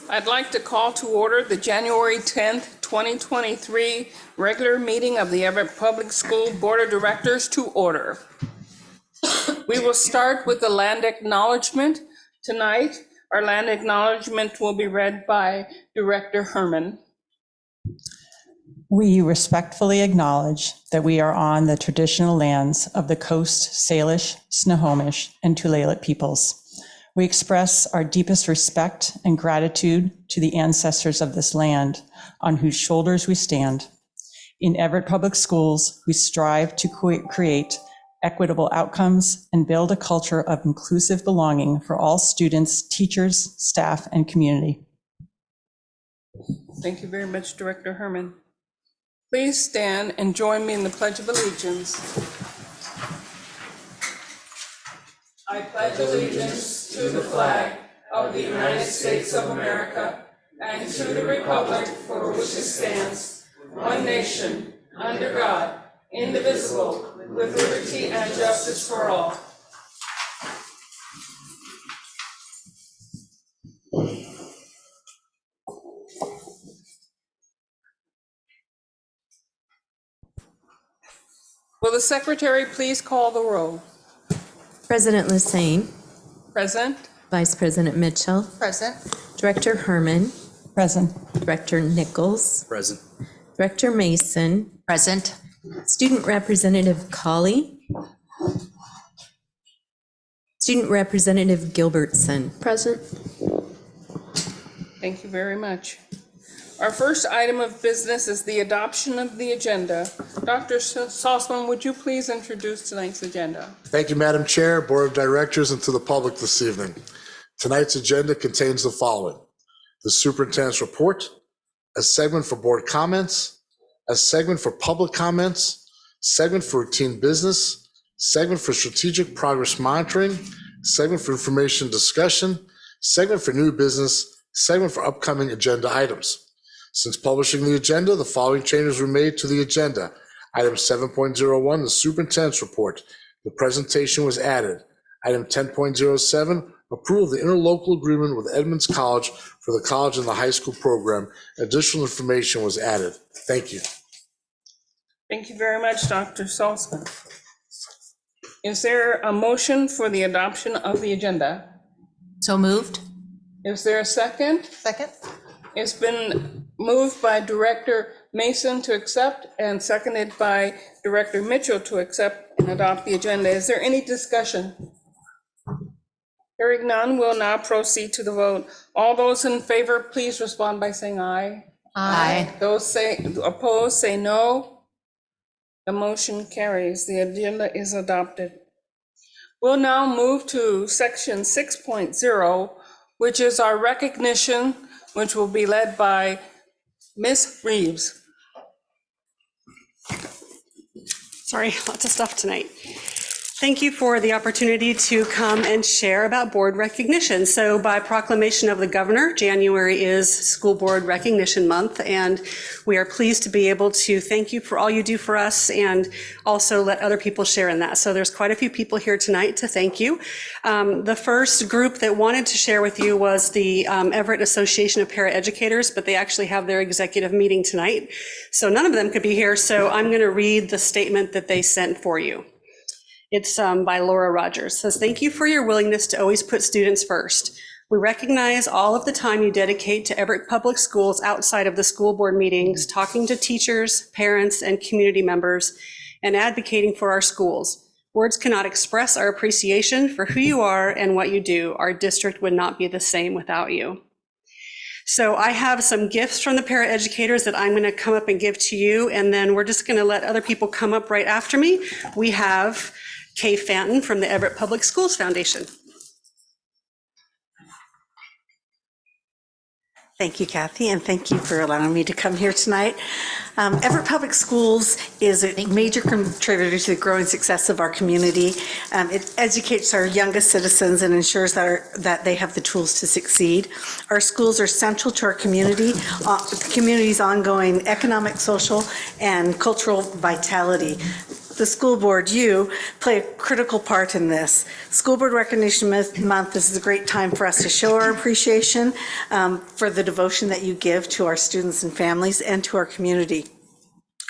I'd like to call to order the January 10th, 2023 regular meeting of the Everett Public School Board of Directors to order. We will start with the land acknowledgement. Tonight, our land acknowledgement will be read by Director Herman. We respectfully acknowledge that we are on the traditional lands of the Coast Salish, Snohomish, and Tulalip peoples. We express our deepest respect and gratitude to the ancestors of this land on whose shoulders we stand. In Everett Public Schools, we strive to create equitable outcomes and build a culture of inclusive belonging for all students, teachers, staff, and community. Thank you very much, Director Herman. Please stand and join me in the Pledge of Allegiance. I pledge allegiance to the flag of the United States of America and to the republic for which it stands, one nation, under God, indivisible, with liberty and justice for all. Will the secretary please call the roll? President Lassane. Present. Vice President Mitchell. Present. Director Herman. Present. Director Nichols. Present. Director Mason. Present. Student Representative Colley. Student Representative Gilbertson. Present. Thank you very much. Our first item of business is the adoption of the agenda. Dr. Salzman, would you please introduce tonight's agenda? Thank you, Madam Chair, Board of Directors, and to the public this evening. Tonight's agenda contains the following: the superintendent's report, a segment for board comments, a segment for public comments, segment for routine business, segment for strategic progress monitoring, segment for information discussion, segment for new business, segment for upcoming agenda items. Since publishing the agenda, the following changes were made to the agenda. Item 7.01, the superintendent's report. The presentation was added. Item 10.07, approval of the interlocal agreement with Edmonds College for the college and the high school program. Additional information was added. Thank you. Thank you very much, Dr. Salzman. Is there a motion for the adoption of the agenda? So moved. Is there a second? Second. It's been moved by Director Mason to accept and seconded by Director Mitchell to accept and adopt the agenda. Is there any discussion? Hearing none, we'll now proceed to the vote. All those in favor, please respond by saying aye. Aye. Those opposed, say no. The motion carries. The agenda is adopted. We'll now move to section 6.0, which is our recognition, which will be led by Ms. Reeves. Sorry, lots of stuff tonight. Thank you for the opportunity to come and share about board recognition. So by proclamation of the governor, January is School Board Recognition Month, and we are pleased to be able to thank you for all you do for us and also let other people share in that. So there's quite a few people here tonight to thank you. The first group that wanted to share with you was the Everett Association of Paraeducators, but they actually have their executive meeting tonight. So none of them could be here, so I'm going to read the statement that they sent for you. It's by Laura Rogers. It says, thank you for your willingness to always put students first. We recognize all of the time you dedicate to Everett Public Schools outside of the school board meetings, talking to teachers, parents, and community members, and advocating for our schools. Words cannot express our appreciation for who you are and what you do. Our district would not be the same without you. So I have some gifts from the paraeducators that I'm going to come up and give to you, and then we're just going to let other people come up right after me. We have Kay Fanton from the Everett Public Schools Foundation. Thank you, Kathy, and thank you for allowing me to come here tonight. Everett Public Schools is a major contributor to the growing success of our community. It educates our youngest citizens and ensures that they have the tools to succeed. Our schools are central to our community, the community's ongoing economic, social, and cultural vitality. the school board, you play a critical part in this. School Board Recognition Month, this is a great time for us to show our appreciation for the devotion that you give to our students and families and to our community.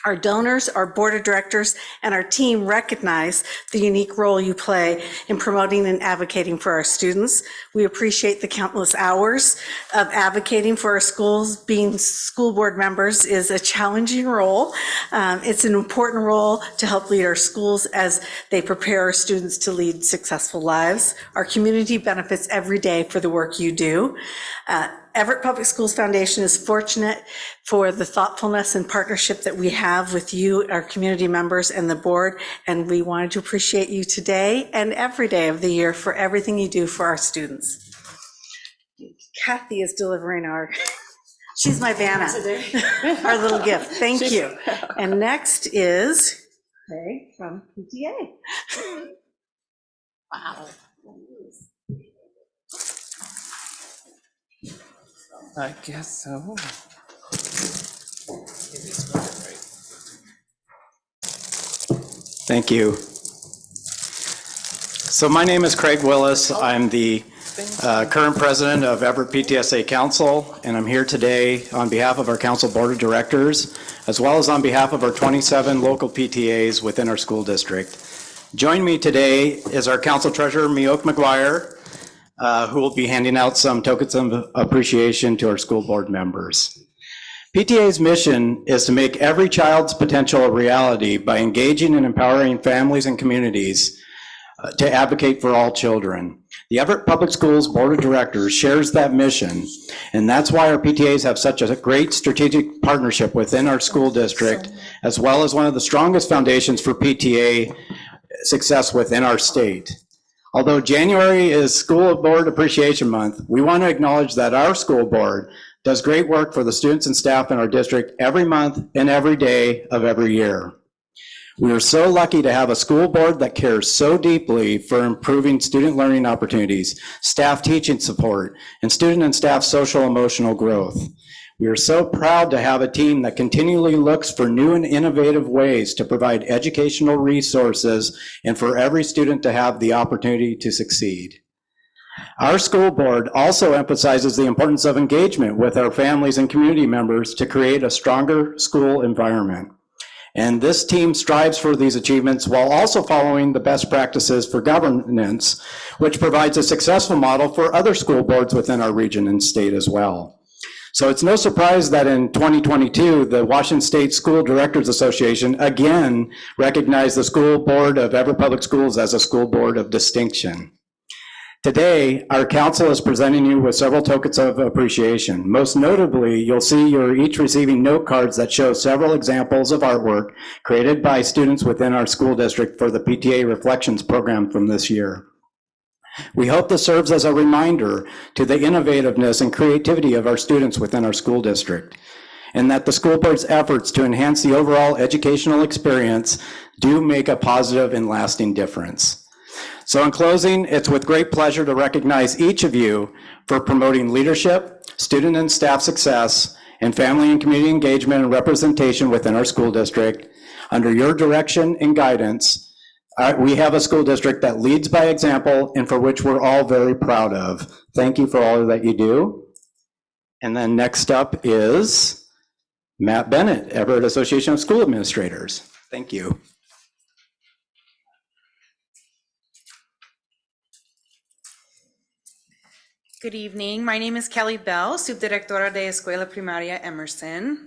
Our donors, our board of directors, and our team recognize the unique role you play in promoting and advocating for our students. We appreciate the countless hours of advocating for our schools. Being school board members is a challenging role. It's an important role to help lead our schools as they prepare our students to lead successful lives. Our community benefits every day for the work you do. Everett Public Schools Foundation is fortunate for the thoughtfulness and partnership that we have with you, our community members, and the board, and we wanted to appreciate you today and every day of the year for everything you do for our students. Kathy is delivering she's my Vanna, our little gift. Thank you. And next is Craig from PTA. Wow. I guess so. Thank you. So my name is Craig Willis. I'm the current president of Everett PTSA Council, and I'm here today on behalf of our council board of directors, as well as on behalf of our 27 local PTAs within our school district. Joining me today is our council treasurer, Mioke McGuire, who will be handing out some tokens of appreciation to our school board members. PTA's mission is to make every child's potential a reality by engaging and empowering families and communities to advocate for all children. The Everett Public Schools Board of Directors shares that mission, and that's why our PTAs have such a great strategic partnership within our school district, as well as one of the strongest foundations for PTA success within our state. Although January is School Board Appreciation Month, we want to acknowledge that our school board does great work for the students and staff in our district every month and every day of every year. We are so lucky to have a school board that cares so deeply for improving student learning opportunities, staff teaching support, and student and staff social emotional growth. We are so proud to have a team that continually looks for new and innovative ways to provide educational resources and for every student to have the opportunity to succeed. Our school board also emphasizes the importance of engagement with our families and community members to create a stronger school environment. And this team strives for these achievements while also following the best practices for governance, which provides a successful model for other school boards within our region and state as well. So it's no surprise that in 2022, the Washington State School Directors Association again recognized the School Board of Everett Public Schools as a school board of distinction. Today, our council is presenting you with several tokens of appreciation. Most notably, you'll see you're each receiving note cards that show several examples of artwork created by students within our school district for the PTA Reflections program from this year. We hope this serves as a reminder to the innovativeness and creativity of our students within our school district, and that the school board's efforts to enhance the overall educational experience do make a positive and lasting difference. So in closing, it's with great pleasure to recognize each of you for promoting leadership, student and staff success, and family and community engagement and representation within our school district. Under your direction and guidance, we have a school district that leads by example and for which we're all very proud of. Thank you for all that you do. And then next up is Matt Bennett, Everett Association of School Administrators. Thank you. Good evening. My name is Kelly Bell, Subdirectora de Escuela Primaria Emerson.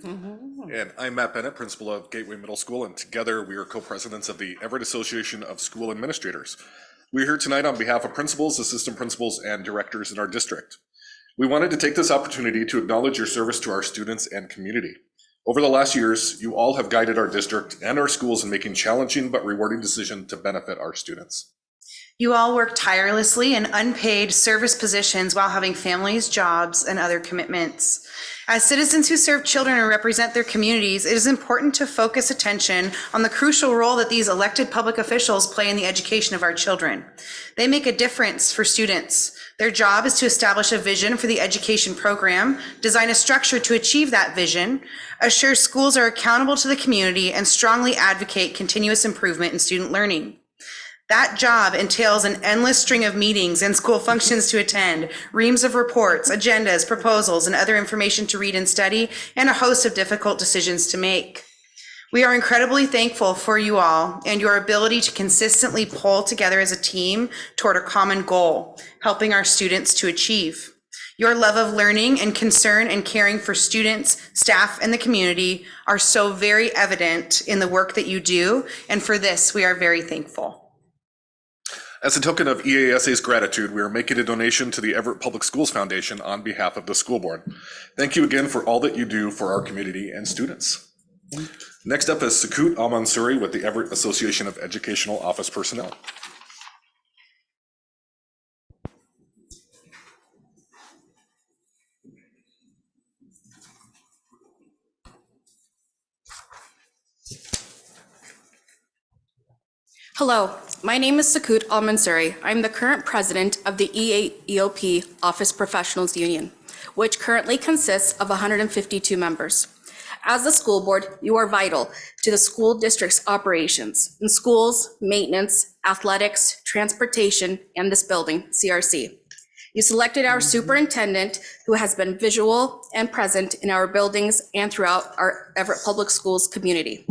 And I'm Matt Bennett, principal of Gateway Middle School, and together we are co-presidents of the Everett Association of School Administrators. We're here tonight on behalf of principals, assistant principals, and directors in our district. We wanted to take this opportunity to acknowledge your service to our students and community. Over the last years, you all have guided our district and our schools in making challenging but rewarding decisions to benefit our students. You all work tirelessly in unpaid service positions while having families, jobs, and other commitments. As citizens who serve children and represent their communities, it is important to focus attention on the crucial role that these elected public officials play in the education of our children. They make a difference for students. Their job is to establish a vision for the education program, design a structure to achieve that vision, assure schools are accountable to the community, and strongly advocate continuous improvement in student learning. That job entails an endless string of meetings and school functions to attend, reams of reports, agendas, proposals, and other information to read and study, and a host of difficult decisions to make. We are incredibly thankful for you all and your ability to consistently pull together as a team toward a common goal, helping our students to achieve. Your love of learning and concern and caring for students, staff, and the community are so very evident in the work that you do, and for this, we are very thankful. As a token of EASA's gratitude, we are making a donation to the Everett Public Schools Foundation on behalf of the school board. Thank you again for all that you do for our community and students. Next up is Sakut Al-Mansuri with the Everett Association of Educational Office Personnel. Hello, my name is Sakut Al-Mansuri. I'm the current president of the EAEOP Office Professionals Union, which currently consists of 152 members. As the school board, you are vital to the school district's operations in schools, maintenance, athletics, transportation, and this building, CRC. You selected our superintendent, who has been visual and present in our buildings and throughout our Everett Public Schools community.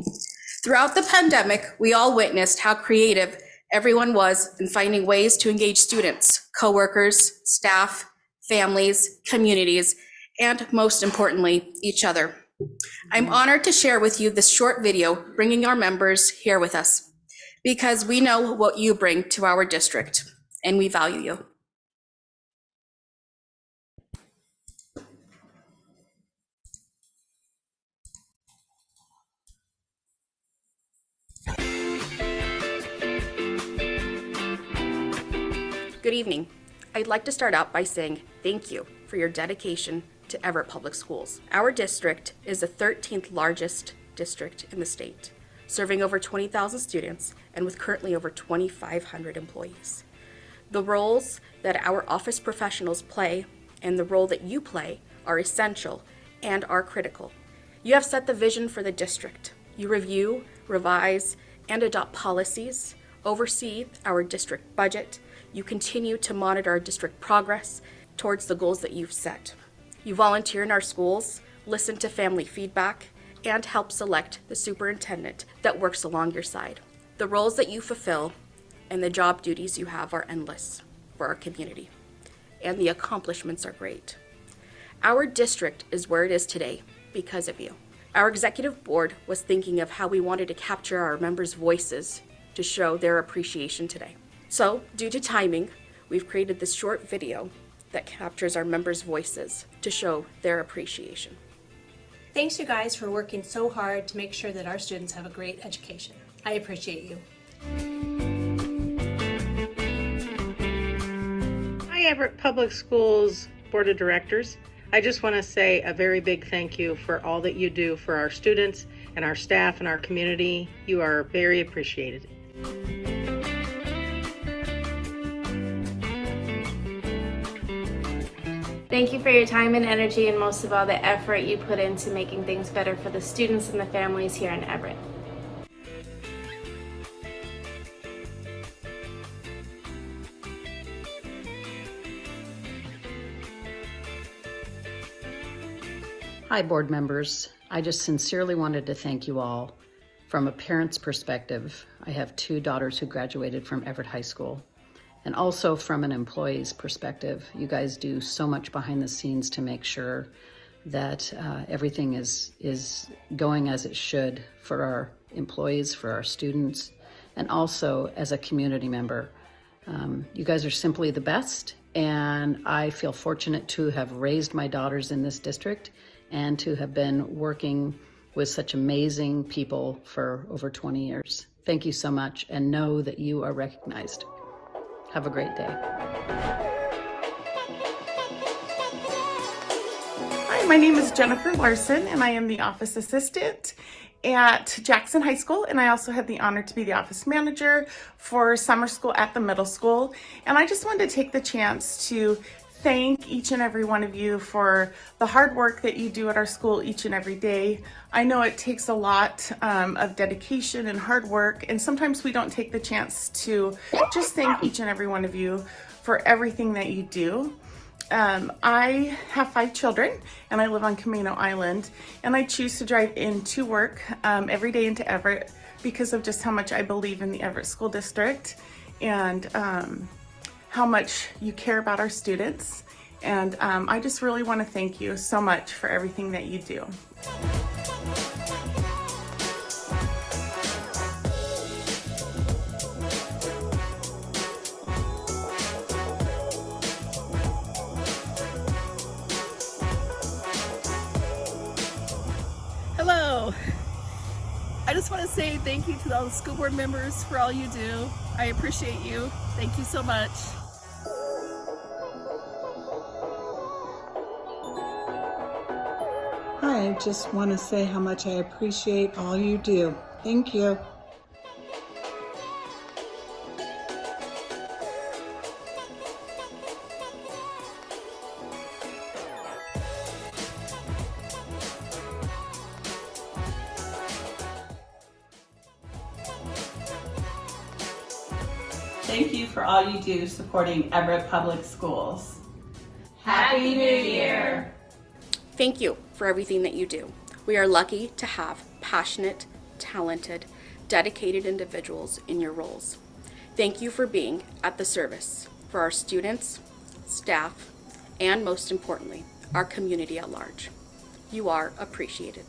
Throughout the pandemic, we all witnessed how creative everyone was in finding ways to engage students, coworkers, staff, families, communities, and most importantly, each other. I'm honored to share with you this short video, bringing our members here with us, because we know what you bring to our district, and we value you. Good evening. I'd like to start out by saying thank you for your dedication to Everett Public Schools. Our district is the 13th largest district in the state, serving over 20,000 students and with currently over 2,500 employees. The roles that our office professionals play and the role that you play are essential and are critical. You have set the vision for the district. You review, revise, and adopt policies, oversee our district budget. You continue to monitor our district progress towards the goals that you've set. You volunteer in our schools, listen to family feedback, and help select the superintendent that works along your side. The roles that you fulfill and the job duties you have are endless for our community, and the accomplishments are great. Our district is where it is today because of you. Our executive board was thinking of how we wanted to capture our members' voices to show their appreciation today. So, due to timing, we've created this short video that captures our members' voices to show their appreciation. Thanks, you guys, for working so hard to make sure that our students have a great education. I appreciate you. Hi, Everett Public Schools Board of Directors. I just want to say a very big thank you for all that you do for our students and our staff and our community. You are very appreciated. Thank you for your time and energy, and most of all, the effort you put into making things better for the students and the families here in Everett. Hi, board members. I just sincerely wanted to thank you all. From a parent's perspective, I have 2 daughters who graduated from Everett High School. And also from an employee's perspective, you guys do so much behind the scenes to make sure that everything is going as it should for our employees, for our students, and also as a community member. You guys are simply the best, and I feel fortunate to have raised my daughters in this district and to have been working with such amazing people for over 20 years. Thank you so much, and know that you are recognized. Have a great day. Hi, my name is Jennifer Larson, and I am the office assistant at Jackson High School, and I also had the honor to be the office manager for summer school at the middle school. And I just wanted to take the chance to thank each and every one of you for the hard work that you do at our school each and every day. I know it takes a lot of dedication and hard work, and sometimes we don't take the chance to just thank each and every one of you for everything that you do. I have 5 children, and I live on Camino Island, and I choose to drive into work every day into Everett because of just how much I believe in the Everett School District and how much you care about our students. And I just really want to thank you so much for everything that you do. Hello. I just want to say thank you to all the school board members for all you do. I appreciate you. Thank you so much. I just want to say how much I appreciate all you do. Thank you. Thank you for all you do supporting Everett Public Schools. Happy New Year! Thank you for everything that you do. We are lucky to have passionate, talented, dedicated individuals in your roles. Thank you for being at the service for our students, staff, and most importantly, our community at large. You are appreciated.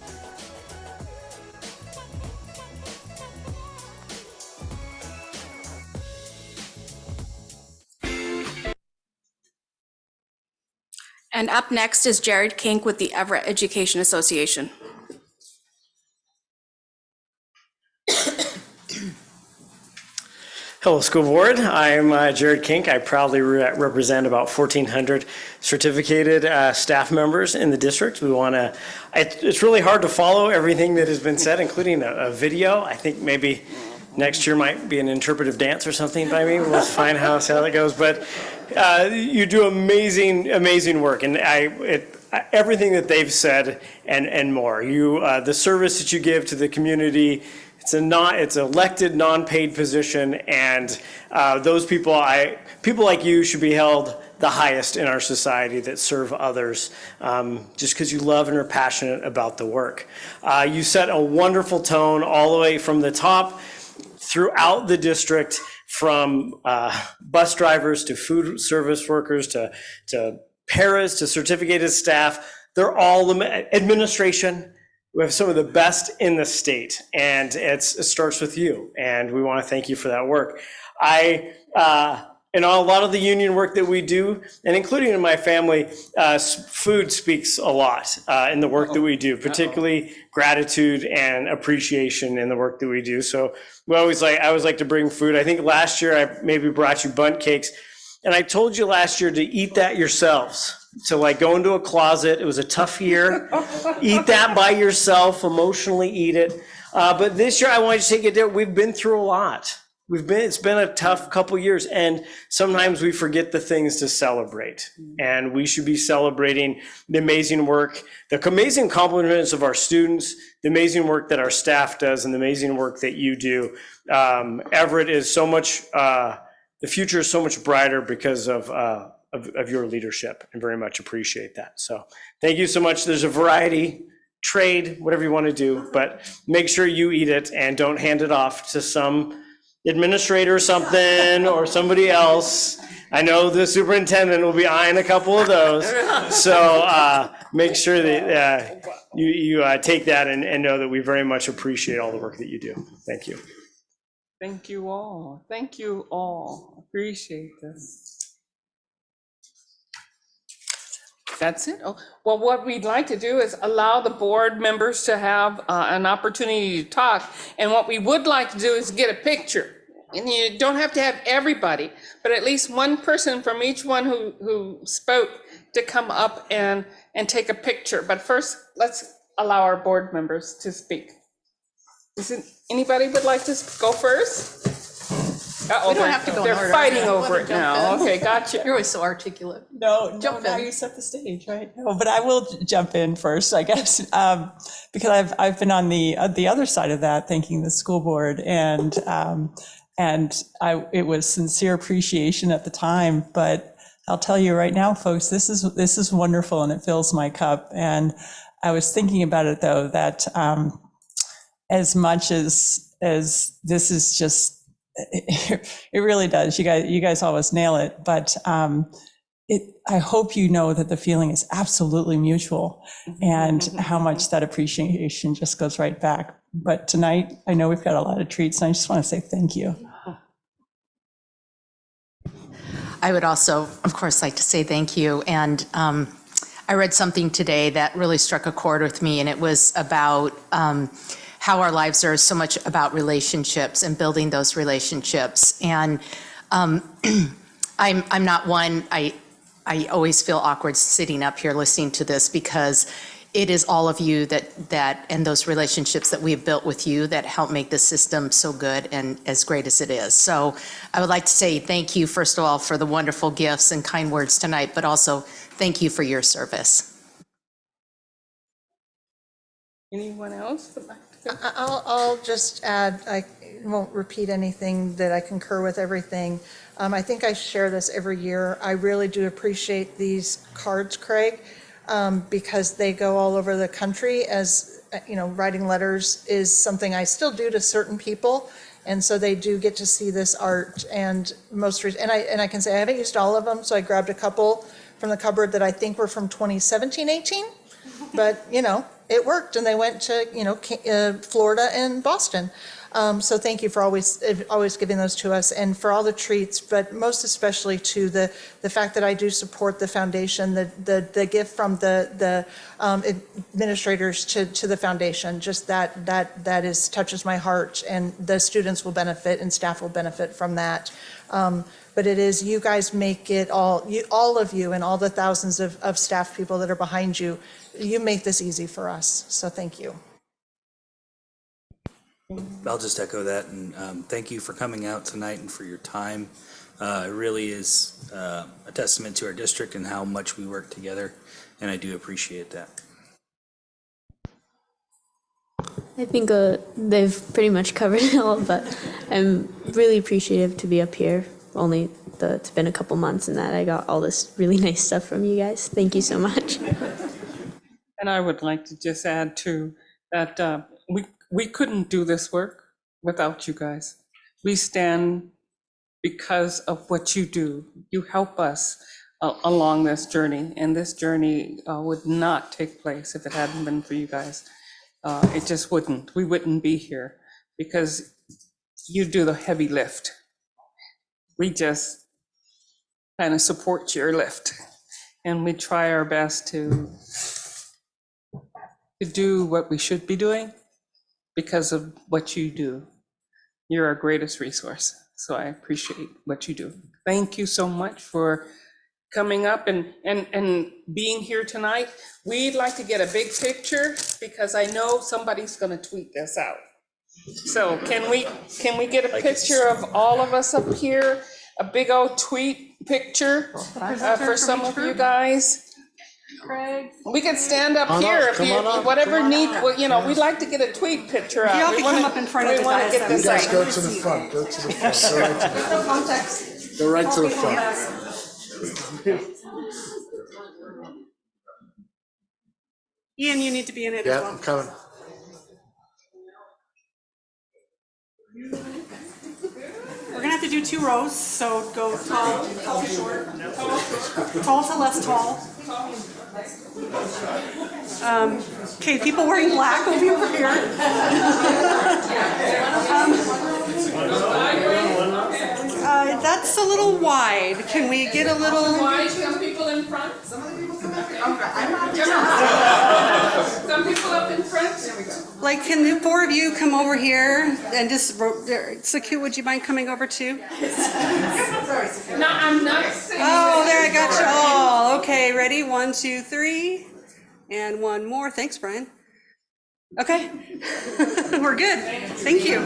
And up next is Jared Kink with the Everett Education Association. Hello, school board. I'm Jared Kink. I proudly represent about 1,400 certificated staff members in the district. We want to, it's really hard to follow everything that has been said, including a video. I think maybe next year might be an interpretive dance or something by me. We'll find how that goes. But you do amazing work, and everything that they've said and more. The service that you give to the community. It's elected, non-paid position, and those people like you should be held the highest in our society that serve others, just because you love and are passionate about the work. You set a wonderful tone all the way from the top throughout the district, from bus drivers to food service workers to paras to certificated staff. They're all administration. We have some of the best in the state, and it starts with you, and we want to thank you for that work. In a lot of the union work that we do, and including in my family, food speaks a lot in the work that we do, particularly gratitude and appreciation in the work that we do. So I always like to bring food. I think last year I maybe brought you bundt cakes, and I told you last year to eat that yourselves. To go into a closet. It was a tough year. Eat that by yourself, emotionally eat it. But this year I want you to take it there. We've been through a lot. It's been a tough couple years, and sometimes we forget the things to celebrate. And we should be celebrating the amazing work, the amazing accomplishments of our students, the amazing work that our staff does, and the amazing work that you do. Everett is so much, the future is so much brighter because of your leadership, and very much appreciate that. So thank you so much. There's a variety, trade, whatever you want to do, but make sure you eat it and don't hand it off to some administrator or something or somebody else. I know the superintendent will be eyeing a couple of those. So make sure that you take that and know that we very much appreciate all the work that you do. Thank you. Thank you all. Thank you all. Appreciate this. That's it? Oh, well, what we'd like to do is allow the board members to have an opportunity to talk. And what we would like to do is get a picture And you don't have to have everybody, but at least one person from each one who spoke to come up and take a picture. But first, let's allow our board members to speak. Anybody would like to go first? We don't have to go in They're order. fighting I over wanna it jump now. in. Okay, gotcha. You're always so articulate. No, Jump now in. you set the stage, right? No, but I will jump in first, I guess, because I've been on the other side of that, thanking the school board, and it was sincere appreciation at the time. But I'll tell you right now, folks, this is wonderful, and it fills my cup. And I was thinking about it though, that as much as this is just. It really does. You guys always nail it, but I hope you know that the feeling is absolutely mutual, and how much that appreciation just goes right back. But tonight, I know we've got a lot of treats, and I just want to say thank you. I would also, of course, like to say thank you. And I read something today that really struck a chord with me, and it was about how our lives are so much about relationships and building those relationships. And I'm not one, I always feel awkward sitting up here listening to this, because it is all of you that and those relationships that we've built with you that help make the system so good and as great as it is. So I would like to say thank you, first of all, for the wonderful gifts and kind words tonight, but also thank you for your service. Anyone else would like to go? I'll just add, I won't repeat anything, that I concur with everything. I think I share this every year. I really do appreciate these cards, Craig, because they go all over the country. As you know, writing letters is something I still do to certain people, and so they do get to see this art. And I can say I haven't used all of them, so I grabbed a couple from the cupboard that I think were from 2017-18, but you know, it worked, and they went to Florida and Boston. So thank you for always giving those to us, and for all the treats, but most especially to the fact that I do support the foundation, the gift from the administrators to the foundation. Just that touches my heart, and the students will benefit and staff will benefit from that. But it is, you guys make it all of you and all the thousands of staff people that are behind you, you make this easy for us. So thank you. I'll just echo that, and thank you for coming out tonight and for your time. It really is a testament to our district and how much we work together, and I do appreciate that. I think they've pretty much covered it all, but I'm really appreciative to be up here. It's been a couple months, and that I got all this really nice stuff from you guys. Thank you so much. And I would like to just add too that we couldn't do this work without you guys. We stand because of what you do. You help us along this journey, and this journey would not take place if it hadn't been for you guys. It just wouldn't. We wouldn't be here because you do the heavy lift. We just kind of support your lift, and we try our best to do what we should be doing because of what you do. You're our greatest resource, so I appreciate what you do. Thank you so much for coming up and being here tonight. We'd like to get a big picture because I know somebody's going to tweet this out. So can we get a picture of all of us up here? A big old tweet picture for some of you guys. Craig. We can stand up here if you, whatever need, we'd like to get a tweet picture out. Y'all can come up in front of the dais. Get this You guys out. go to the front, go to the front. Go right to the front. Ian, you need to be in it as Yeah, well. I'm coming. We're gonna have to do 2 rows, so go tall to short. Tall to less tall. Okay, people wearing black will be over here. That's a little wide. Can we get a little Why some people in front? Some people up in front? There we go. Like, can the four of you come over here and just, Sakue, would you mind coming over too? No, I'm not. Oh, there, I got you all. Okay, ready? 1, 2, 3. And one more. Thanks, Brian. Okay. We're good. Thank you.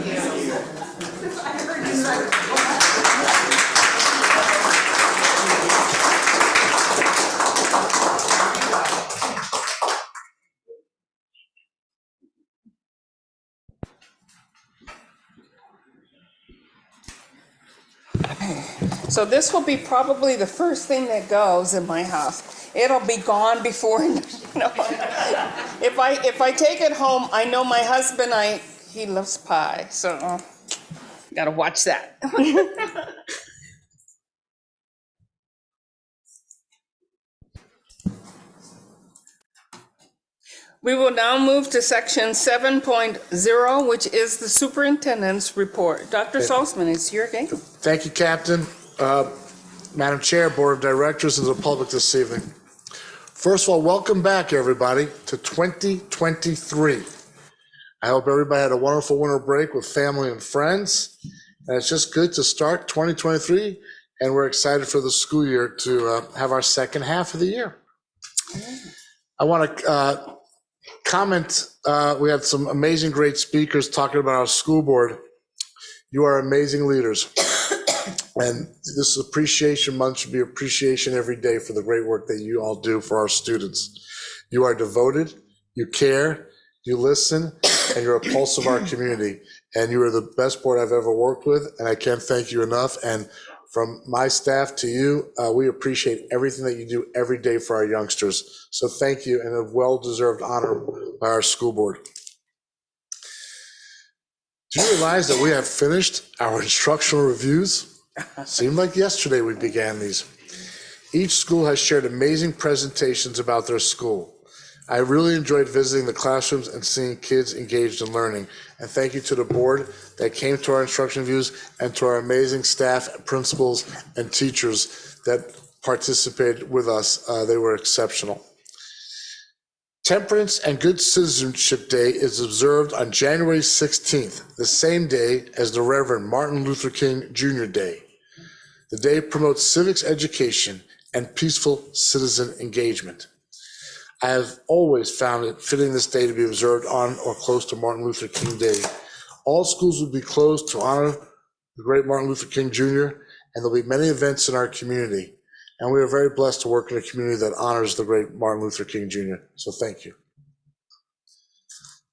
So this will be probably the first thing that goes in my house. It'll be gone before, if I take it home, I know my husband, he loves pie, so gotta watch that. We will now move to section 7.0, which is the superintendent's report. Dr. Salzman, it's your game. Thank you, Captain. Madam Chair, Board of Directors, and the public this evening. First of all, welcome back, everybody, to 2023. I hope everybody had a wonderful winter break with family and friends. And it's just good to start 2023, and we're excited for the school year to have our second half of the year. I want to comment, we had some amazing, great speakers talking about our school board. You are amazing leaders. And this Appreciation Month should be appreciation every day for the great work that you all do for our students. You are devoted, you care, you listen, and you're a pulse of our community. And you are the best board I've ever worked with, and I can't thank you enough. And from my staff to you, we appreciate everything that you do every day for our youngsters. So thank you, and a well-deserved honor by our school board. Do you realize that we have finished our instructional reviews? Seemed like yesterday we began these. Each school has shared amazing presentations about their school. I really enjoyed visiting the classrooms and seeing kids engaged in learning. And thank you to the board that came to our instruction reviews and to our amazing staff, principals, and teachers that participated with us. They were exceptional. Temperance and Good Citizenship Day is observed on January 16th, the same day as the Reverend Martin Luther King Jr. Day. The day promotes civics education and peaceful citizen engagement. I have always found it fitting this day to be observed on or close to Martin Luther King Day. All schools will be closed to honor the great Martin Luther King Jr., and there'll be many events in our community. And we are very blessed to work in a community that honors the great Martin Luther King Jr. So thank you.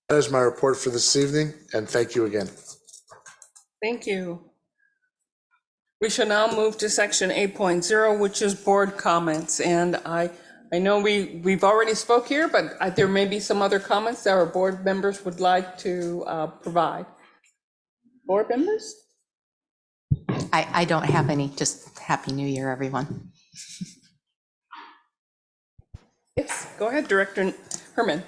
That is my report for this evening, and thank you again. Thank you. We shall now move to section 8.0, which is board comments. And I know we've already spoke here, but there may be some other comments that our board members would like to provide. Board members? I don't have any. Just Happy New Year, everyone. Yes, go ahead, Director Herman.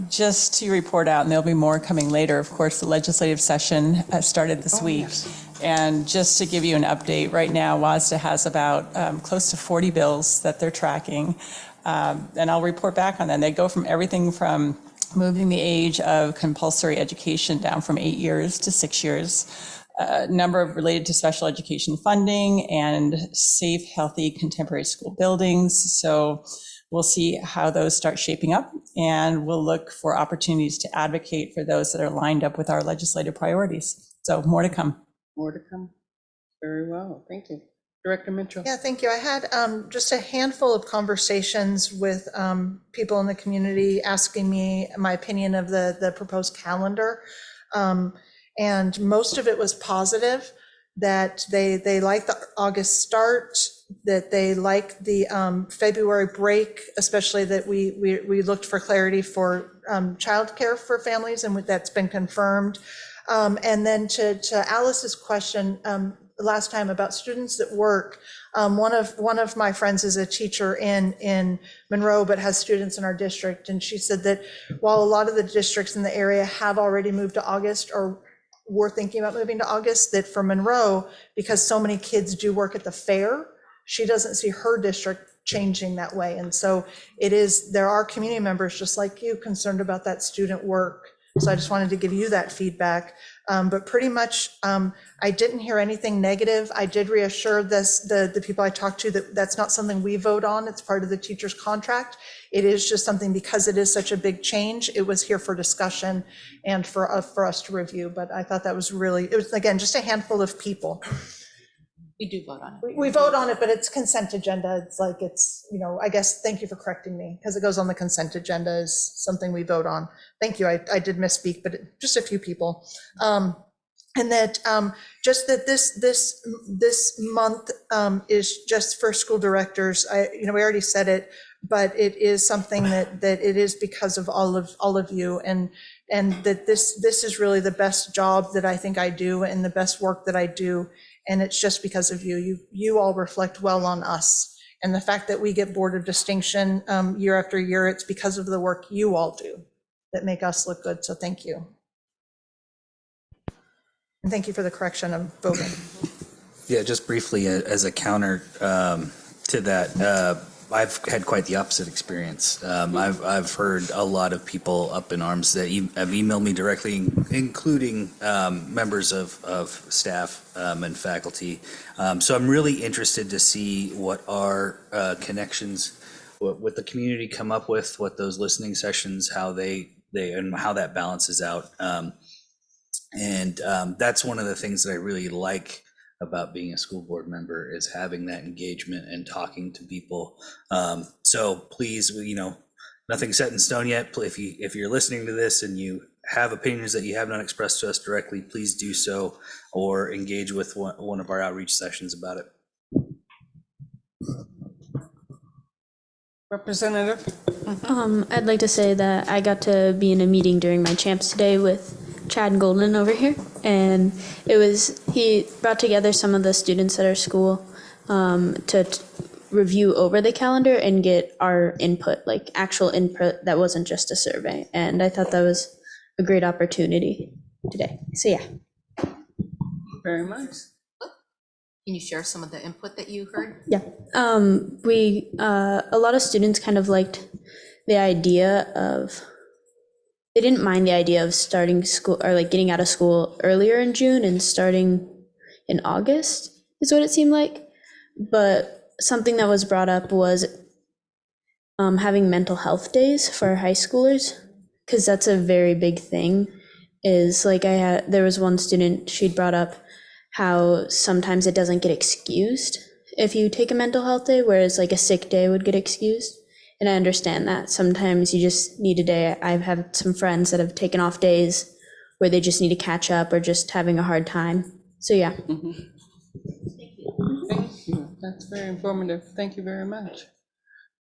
Just to report out, and there'll be more coming later, of course, the legislative session started this week. Yes. And just to give you an update, right now, WASDA has about close to 40 bills that they're tracking. And I'll report back on them. They go from everything from moving the age of compulsory education down from 8 years to 6 years, a number of related to special education funding and safe, healthy, contemporary school buildings. So we'll see how those start shaping up, and we'll look for opportunities to advocate for those that are lined up with our legislative priorities. So more to come. More to come. Very well. Thank you. Director Mitchell. Yeah, thank you. I had just a handful of conversations with people in the community asking me my opinion of the proposed calendar. And most of it was positive, that they like the August start, that they like the February break, especially that we looked for clarity for childcare for families, and that's been confirmed. And then to Alice's question last time about students that work, one of my friends is a teacher in Monroe, but has students in our district, and she said that while a lot of the districts in the area have already moved to August or were thinking about moving to August, that for Monroe, because so many kids do work at the fair, she doesn't see her district changing that way. And so there are community members just like you concerned about that student work. So I just wanted to give you that feedback. But pretty much, I didn't hear anything negative. I did reassure the people I talked to that that's not something we vote on. It's part of the teacher's contract. It is just something, because it is such a big change, it was here for discussion and for us to review. But I thought that was it was, again, just a handful of people. We do vote on it. We vote on it, but it's consent agenda. It's like, I guess, thank you for correcting me, because it goes on the consent agenda is something we vote on. Thank you. I did misspeak, but just a few people. And that just that this month is just for school directors. We already said it, but it is something that it is because of all of you, and that this is really the best job that I think I do and the best work that I do. And it's just because of you. You all reflect well on us. And the fact that we get Board of Distinction year after year, it's because of the work you all do that make us look good. So thank you. And thank you for the correction of voting. Yeah, just briefly as a counter to that, I've had quite the opposite experience. I've heard a lot of people up in arms that have emailed me directly, including members of staff and faculty. So I'm really interested to see what our connections, what the community come up with, what those listening sessions, how they and how that balances out. And that's one of the things that I really like about being a school board member, is having that engagement and talking to people. So please, nothing set in stone yet. If you're listening to this and you have opinions that you have not expressed to us directly, please do so, or engage with one of our outreach sessions about it. Representative? I'd like to say that I got to be in a meeting during my champs today with Chad Golden over here, and he brought together some of the students at our school to review over the calendar and get our input, like actual input that wasn't just a survey. And I thought that was a great opportunity today. So yeah. Very much. Can you share some of the input that you heard? Yeah. A lot of students kind of liked the idea of, they didn't mind the idea of starting school, or like getting out of school earlier in June and starting in August, is what it seemed like. But something that was brought up was having mental health days for high schoolers, because that's a very big thing. Is like, there was one student, she'd brought up how sometimes it doesn't get excused if you take a mental health day, whereas like a sick day would get excused. And I understand that sometimes you just need a day. I've had some friends that have taken off days where they just need to catch up or just having a hard time. So yeah. Mm-hmm. Thank you. That's very informative. Thank you very much.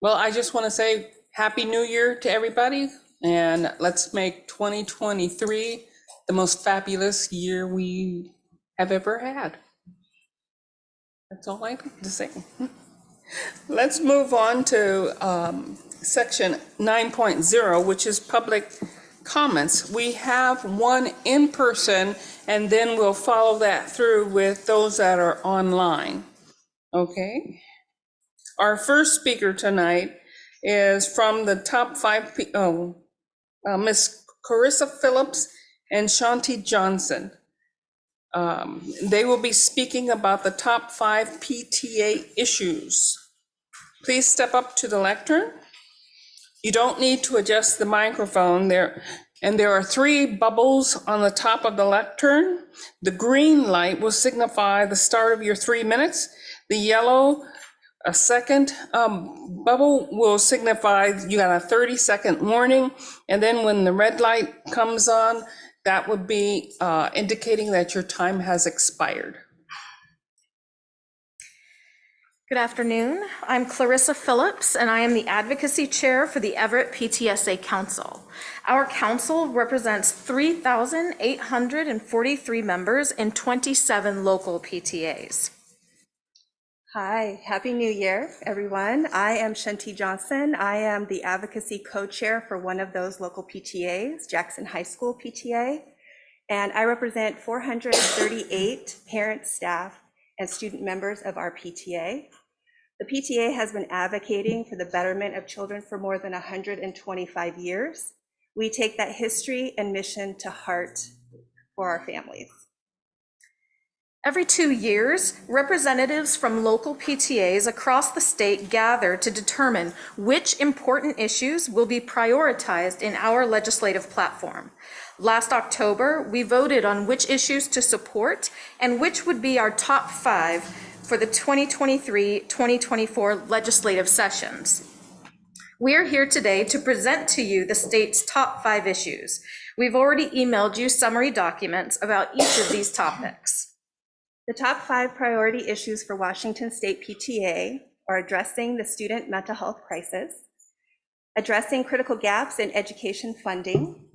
Well, I just want to say Happy New Year to everybody, and let's make 2023 the most fabulous year we have ever had. That's all I have to say. Let's move on to section 9.0, which is public comments. We have one in person, and then we'll follow that through with those that are online. Okay. Our first speaker tonight is from the top 5, Miss Carissa Phillips and Shanti Johnson. They will be speaking about the top 5 PTA issues. Please step up to the lectern. You don't need to adjust the microphone there. And there are 3 bubbles on the top of the lectern. The green light will signify the start of your 3 minutes. The yellow, a second bubble, will signify you got a 30-second warning. And then when the red light comes on, that would be indicating that your time has expired. Good afternoon. I'm Clarissa Phillips, and I am the Advocacy Chair for the Everett PTSA Council. Our council represents 3,843 members in 27 local PTAs. Hi, Happy New Year, everyone. I am Shanti Johnson. I am the Advocacy Co-Chair for one of those local PTAs, Jackson High School PTA, and I represent 438 parents, staff, and student members of our PTA. The PTA has been advocating for the betterment of children for more than 125 years. We take that history and mission to heart for our families. Every 2 years, representatives from local PTAs across the state gather to determine which important issues will be prioritized in our legislative platform. Last October, we voted on which issues to support and which would be our top 5 for the 2023-2024 legislative sessions. We are here today to present to you the state's top 5 issues. We've already emailed you summary documents about each of these topics. The top 5 priority issues for Washington State PTA are addressing the student mental health crisis, addressing critical gaps in education funding,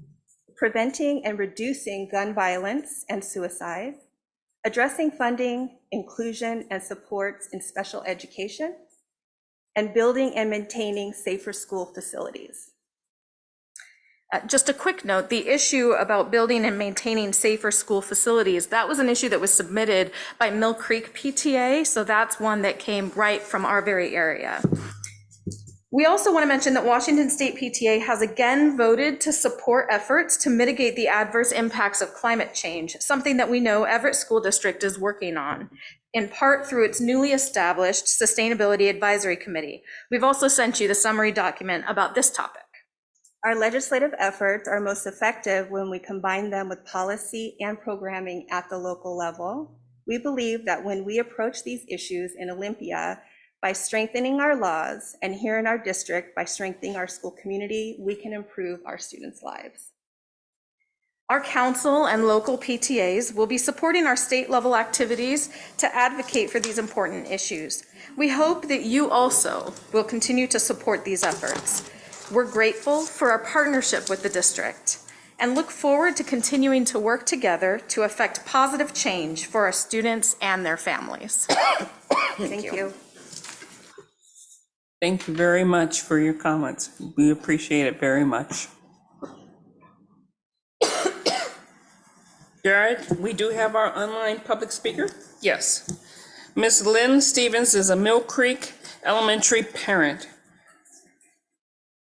preventing and reducing gun violence and suicide, addressing funding, inclusion, and supports in special education, and building and maintaining safer school facilities. Just a quick note, the issue about building and maintaining safer school facilities, that was an issue that was submitted by Mill Creek PTA, so that's one that came right from our very area. We also want to mention that Washington State PTA has again voted to support efforts to mitigate the adverse impacts of climate change, something that we know Everett School District is working on, in part through its newly established Sustainability Advisory Committee. We've also sent you the summary document about this topic. Our legislative efforts are most effective when we combine them with policy and programming at the local level. We believe that when we approach these issues in Olympia by strengthening our laws, and here in our district by strengthening our school community, we can improve our students' lives. Our council and local PTAs will be supporting our state level activities to advocate for these important issues. We hope that you also will continue to support these efforts. We're grateful for our partnership with the district and look forward to continuing to work together to affect positive change for our students and their families. Thank you. Thank you very much for your comments. We appreciate it very much. Jared, we do have our online public speaker? Yes. Ms. Lynn Stevens is a Mill Creek Elementary parent.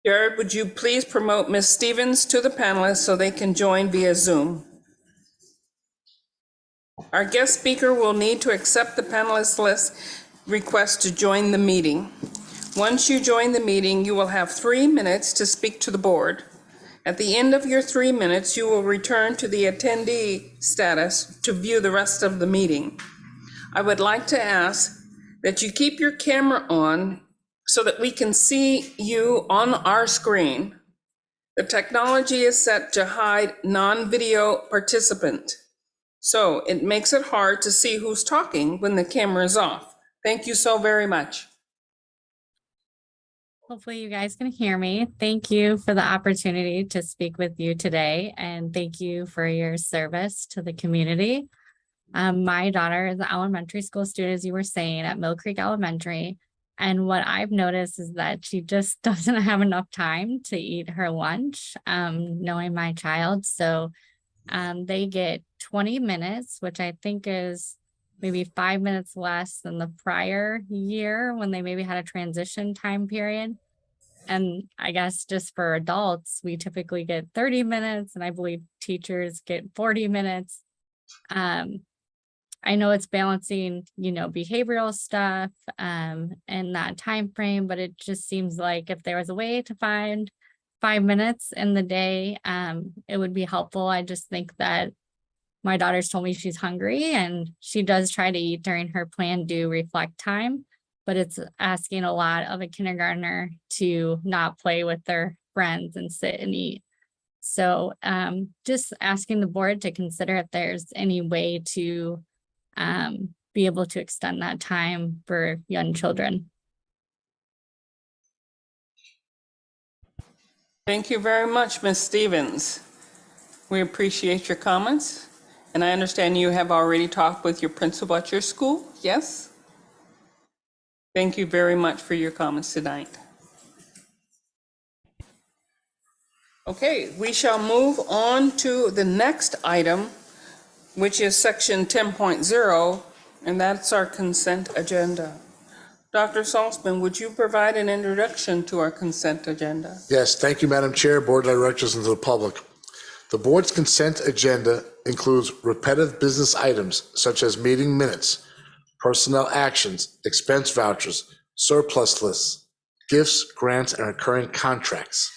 Jared, would you please promote Ms. Stevens to the panelists so they can join via Zoom? Our guest speaker will need to accept the panelist list request to join the meeting. Once you join the meeting, you will have 3 minutes to speak to the board. At the end of your 3 minutes, you will return to the attendee status to view the rest of the meeting. I would like to ask that you keep your camera on so that we can see you on our screen. The technology is set to hide non-video participant, so it makes it hard to see who's talking when the camera is off. Thank you so very much. Hopefully you guys can hear me. Thank you for the opportunity to speak with you today, and thank you for your service to the community. My daughter is an elementary school student, as you were saying, at Mill Creek Elementary. And what I've noticed is that she just doesn't have enough time to eat her lunch, knowing my child. So they get 20 minutes, which I think is maybe 5 minutes less than the prior year when they maybe had a transition time period. And I guess just for adults, we typically get 30 minutes, and I believe teachers get 40 minutes. I know it's balancing, behavioral stuff and that time frame, but it just seems like if there was a way to find 5 minutes in the day, it would be helpful. I just think that my daughter's told me she's hungry, and she does try to eat during her plan, do, reflect time, but it's asking a lot of a kindergartner to not play with their friends and sit and eat. So just asking the board to consider if there's any way to be able to extend that time for young children. Thank you very much, Ms. Stevens. We appreciate your comments. And I understand you have already talked with your principal at your school, yes? Thank you very much for your comments tonight. Okay, we shall move on to the next item, which is section 10.0, and that's our consent agenda. Dr. Salzman, would you provide an introduction to our consent agenda? Yes, thank you, Madam Chair, Board of Directors, and to the public. The board's consent agenda includes repetitive business items such as meeting minutes, personnel actions, expense vouchers, surplus lists, gifts, grants, and recurring contracts.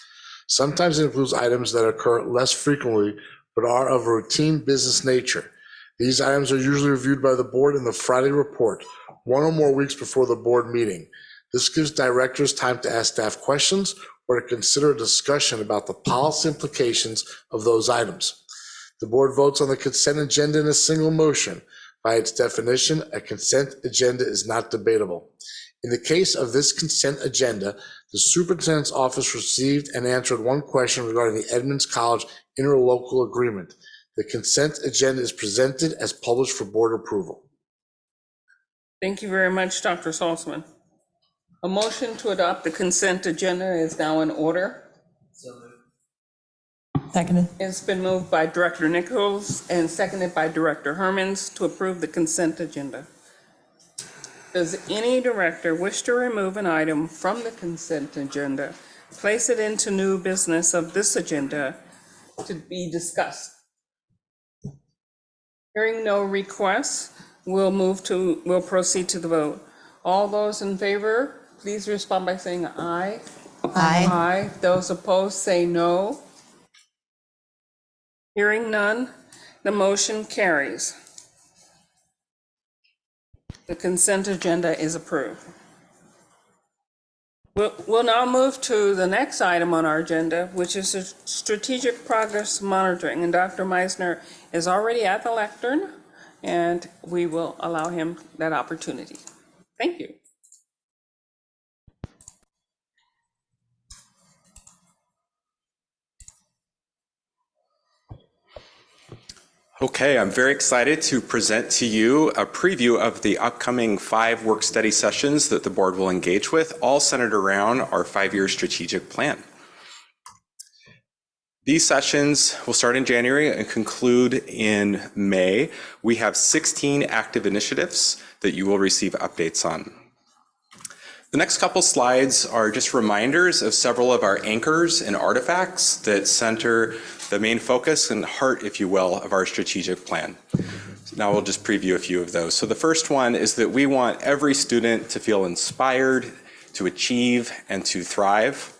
Sometimes it includes items that occur less frequently but are of a routine business nature. These items are usually reviewed by the board in the Friday report, 1 or more weeks before the board meeting. This gives directors time to ask staff questions or to consider a discussion about the policy implications of those items. The board votes on the consent agenda in a single motion. By its definition, a consent agenda is not debatable. In the case of this consent agenda, the superintendent's office received and answered one question regarding the Edmonds College interlocal agreement. The consent agenda is presented as published for board approval. Thank you very much, Dr. Salzman. A motion to adopt the consent agenda is now in order. Seconded. It's been moved by Director Nichols and seconded by Director Hermans to approve the consent agenda. Does any director wish to remove an item from the consent agenda, place it into new business of this agenda to be discussed? Hearing no requests, we'll proceed to the vote. All those in favor, please respond by saying aye. Aye. Aye. Those opposed say no. Hearing none, the motion carries. The consent agenda is approved. We'll now move to the next item on our agenda, which is strategic progress monitoring. And Dr. Meisner is already at the lectern, and we will allow him that opportunity. Thank you. Okay, I'm very excited to present to you a preview of the upcoming 5 work study sessions that the board will engage with, all centered around our 5-year strategic plan. These sessions will start in January and conclude in May. We have 16 active initiatives that you will receive updates on. The next couple slides are just reminders of several of our anchors and artifacts that center the main focus and heart, if you will, of our strategic plan. So now we'll just preview a few of those. So the first one is that we want every student to feel inspired, to achieve, and to thrive.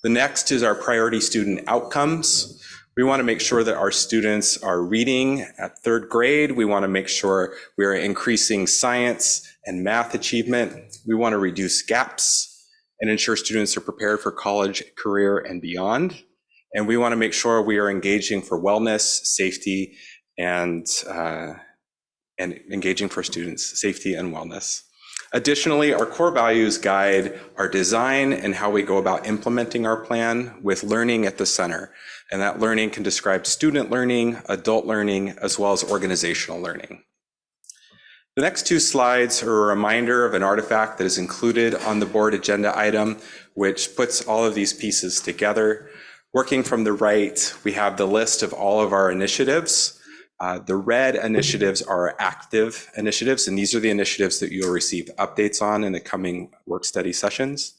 The next is our priority student outcomes. We want to make sure that our students are reading at 3rd grade. We want to make sure we are increasing science and math achievement. We want to reduce gaps and ensure students are prepared for college, career, and beyond. And we want to make sure we are engaging for wellness, safety, and engaging for students' safety and wellness. Additionally, our core values guide our design and how we go about implementing our plan with learning at the center. And that learning can describe student learning, adult learning, as well as organizational learning. The next 2 slides are a reminder of an artifact that is included on the board agenda item, which puts all of these pieces together. Working from the right, we have the list of all of our initiatives. The red initiatives are active initiatives, and these are the initiatives that you'll receive updates on in the coming work study sessions.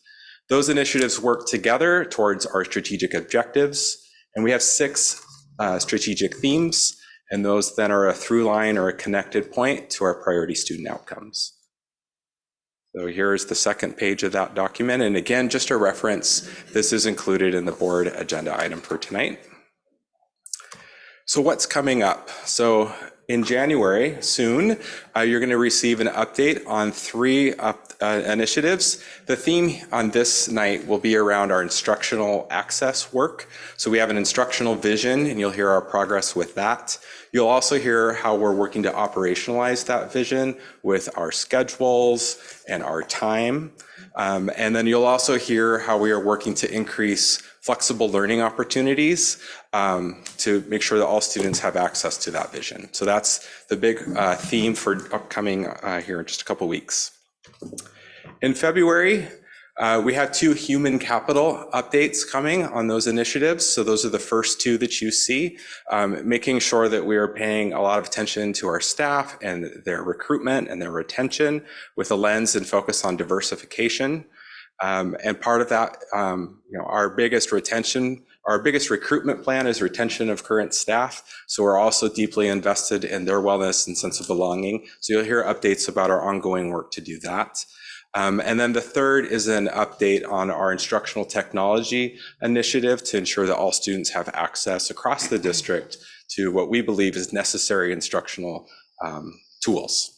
Those initiatives work together towards our strategic objectives, and we have 6 strategic themes, and those then are a through line or a connected point to our priority student outcomes. So here's the second page of that document. And again, just a reference, this is included in the board agenda item for tonight. So what's coming up? So in January, soon, you're going to receive an update on 3 initiatives. The theme on this night will be around our instructional access work. So we have an instructional vision, and you'll hear our progress with that. You'll also hear how we're working to operationalize that vision with our schedules and our time. And then you'll also hear how we are working to increase flexible learning opportunities to make sure that all students have access to that vision. So that's the big theme for upcoming here in just a couple weeks. In February, We have 2 human capital updates coming on those initiatives. So those are the first 2 that you see, making sure that we are paying a lot of attention to our staff and their recruitment and their retention with a lens and focus on diversification. And part of that, our biggest recruitment plan is retention of current staff. So we're also deeply invested in their wellness and sense of belonging. So you'll hear updates about our ongoing work to do that. And then the third is an update on our instructional technology initiative to ensure that all students have access across the district to what we believe is necessary instructional tools.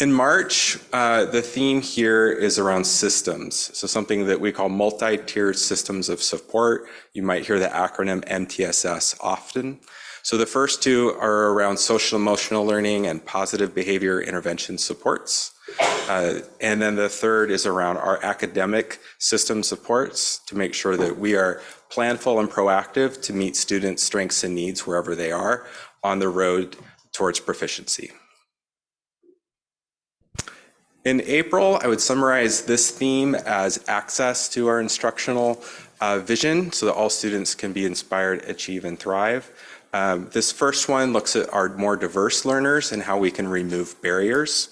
In March, the theme here is around systems. So something that we call multi-tiered systems of support. You might hear the acronym MTSS often. So the first 2 are around social emotional learning and positive behavior intervention supports. And then the third is around our academic system supports to make sure that we are planful and proactive to meet students' strengths and needs wherever they are on the road towards proficiency. In April, I would summarize this theme as access to our instructional vision so that all students can be inspired, achieve, and thrive. This first one looks at our more diverse learners and how we can remove barriers.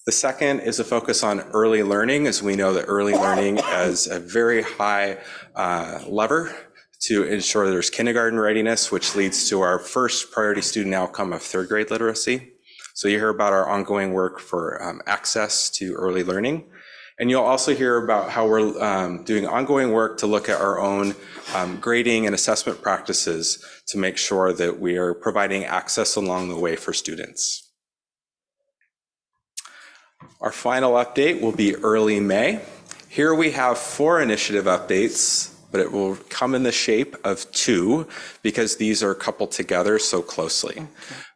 The second is a focus on early learning, as we know that early learning is a very high lever to ensure there's kindergarten readiness, which leads to our first priority student outcome of 3rd grade literacy. So you hear about our ongoing work for access to early learning. And you'll also hear about how we're doing ongoing work to look at our own grading and assessment practices to make sure that we are providing access along the way for students. Our final update will be early May. Here we have 4 initiative updates, but it will come in the shape of 2 because these are coupled together so closely. Okay.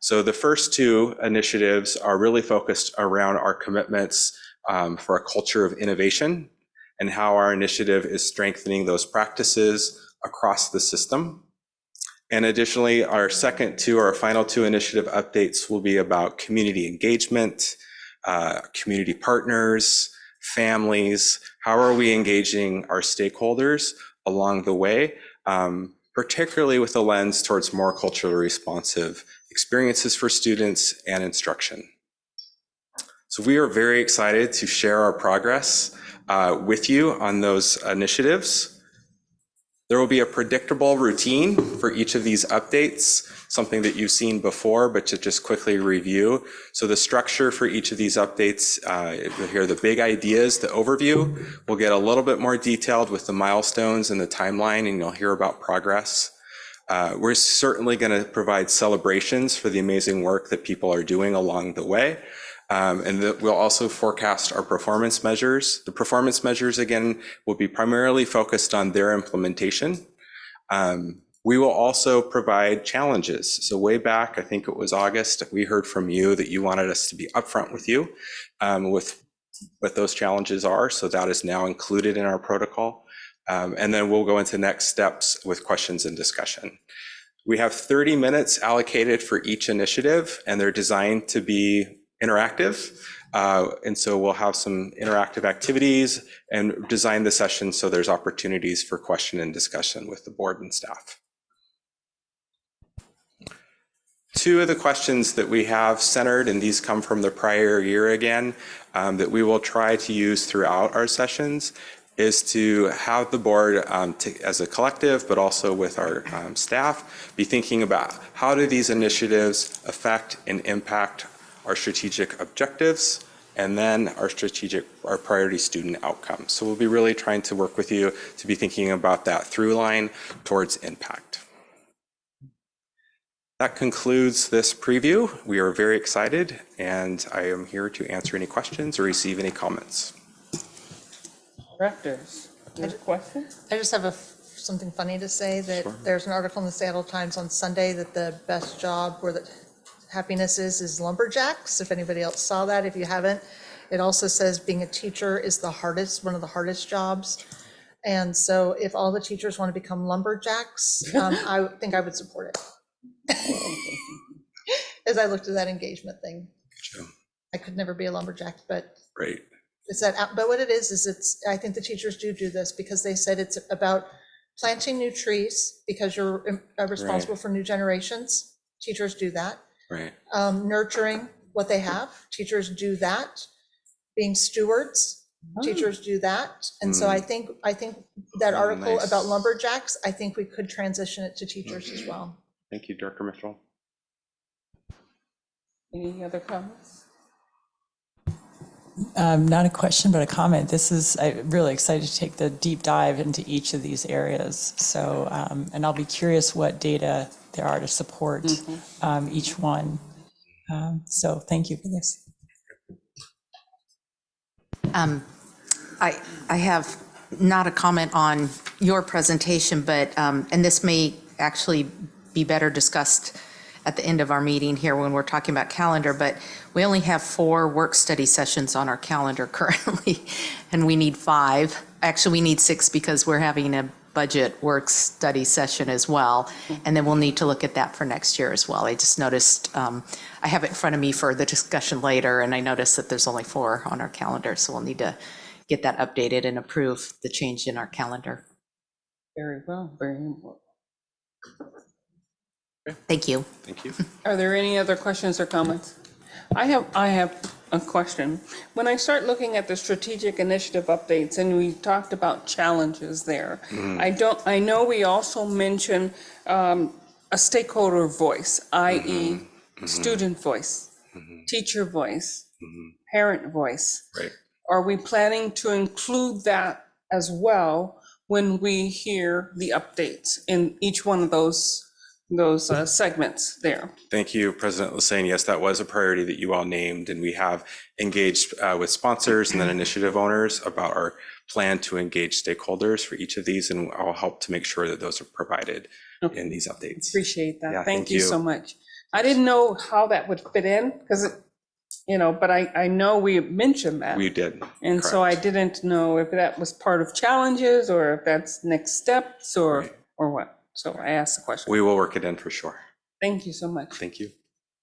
So the first 2 initiatives are really focused around our commitments for a culture of innovation and how our initiative is strengthening those practices across the system. And additionally, our final 2 initiative updates will be about community engagement, community partners, families. How are we engaging our stakeholders along the way, particularly with a lens towards more culturally responsive experiences for students and instruction. So we are very excited to share our progress with you on those initiatives. There will be a predictable routine for each of these updates, something that you've seen before, but to just quickly review. So the structure for each of these updates, you'll hear the big ideas, the overview. We'll get a little bit more detailed with the milestones and the timeline, and you'll hear about progress. We're certainly going to provide celebrations for the amazing work that people are doing along the way. And we'll also forecast our performance measures. The performance measures, again, will be primarily focused on their implementation. We will also provide challenges. So way back, I think it was August, we heard from you that you wanted us to be upfront with you with what those challenges are. So that is now included in our protocol. And then we'll go into next steps with questions and discussion. We have 30 minutes allocated for each initiative, and they're designed to be interactive. And so we'll have some interactive activities and design the session so there's opportunities for question and discussion with the board and staff. 2 of the questions that we have centered, and these come from the prior year again, that we will try to use throughout our sessions, is to have the board as a collective, but also with our staff, be thinking about how do these initiatives affect and impact our strategic objectives, and then our priority student outcomes. So we'll be really trying to work with you to be thinking about that through line towards impact. That concludes this preview. We are very excited, and I am here to answer any questions or receive any comments. Directors, do you have a question? I just have something funny to say, that there's an article in the Seattle Times on Sunday that the best job where the happiness is lumberjacks. If anybody else saw that, if you haven't, it also says being a teacher is one of the hardest jobs. And so if all the teachers want to become lumberjacks, I think I would support it. As I looked at that engagement thing. Gotcha. I could never be a lumberjack, but Right. Is that, but what it is it's, I think the teachers do this because they said it's about planting new trees because you're responsible for new generations. Teachers do that. Right. Nurturing what they have. Teachers do that. Being stewards. Teachers do that. And so I think that article Nice. about lumberjacks, I think we could transition it to teachers as well. Thank you, Director Mitchell. Any other comments? Not a question, but a comment. I'm really excited to take the deep dive into each of these areas. So, and I'll be curious what data there are to support each one. So thank you for this. I have not a comment on your presentation, but, and this may actually be better discussed at the end of our meeting here when we're talking about calendar, but we only have 4 work study sessions on our calendar currently, and we need 5. Actually, we need 6 because we're having a budget work study session as well, and then we'll need to look at that for next year as well. I just noticed, I have it in front of me for the discussion later, and I noticed that there's only 4 on our calendar, so we'll need to get that updated and approve the change in our calendar. Very well, very important. Thank you. Thank you. Are there any other questions or comments? I have a question. When I start looking at the strategic initiative updates, and we talked about challenges there, I know we also mentioned a stakeholder voice, i.e. student voice, teacher voice, parent voice. Right. Are we planning to include that as well when we hear the updates in each one of those segments there? Thank you, President Lassane. Yes, that was a priority that you all named, and we have engaged with sponsors and then initiative owners about our plan to engage stakeholders for each of these, and I'll help to make sure that those are provided in these updates. Appreciate that. Yeah, thank you so much. I didn't know how that would fit in because, but I know we mentioned that. We did. And so I didn't know if that was part of challenges or if that's next steps or what. So I asked the question. We will work it in for sure. Thank you so much. Thank you.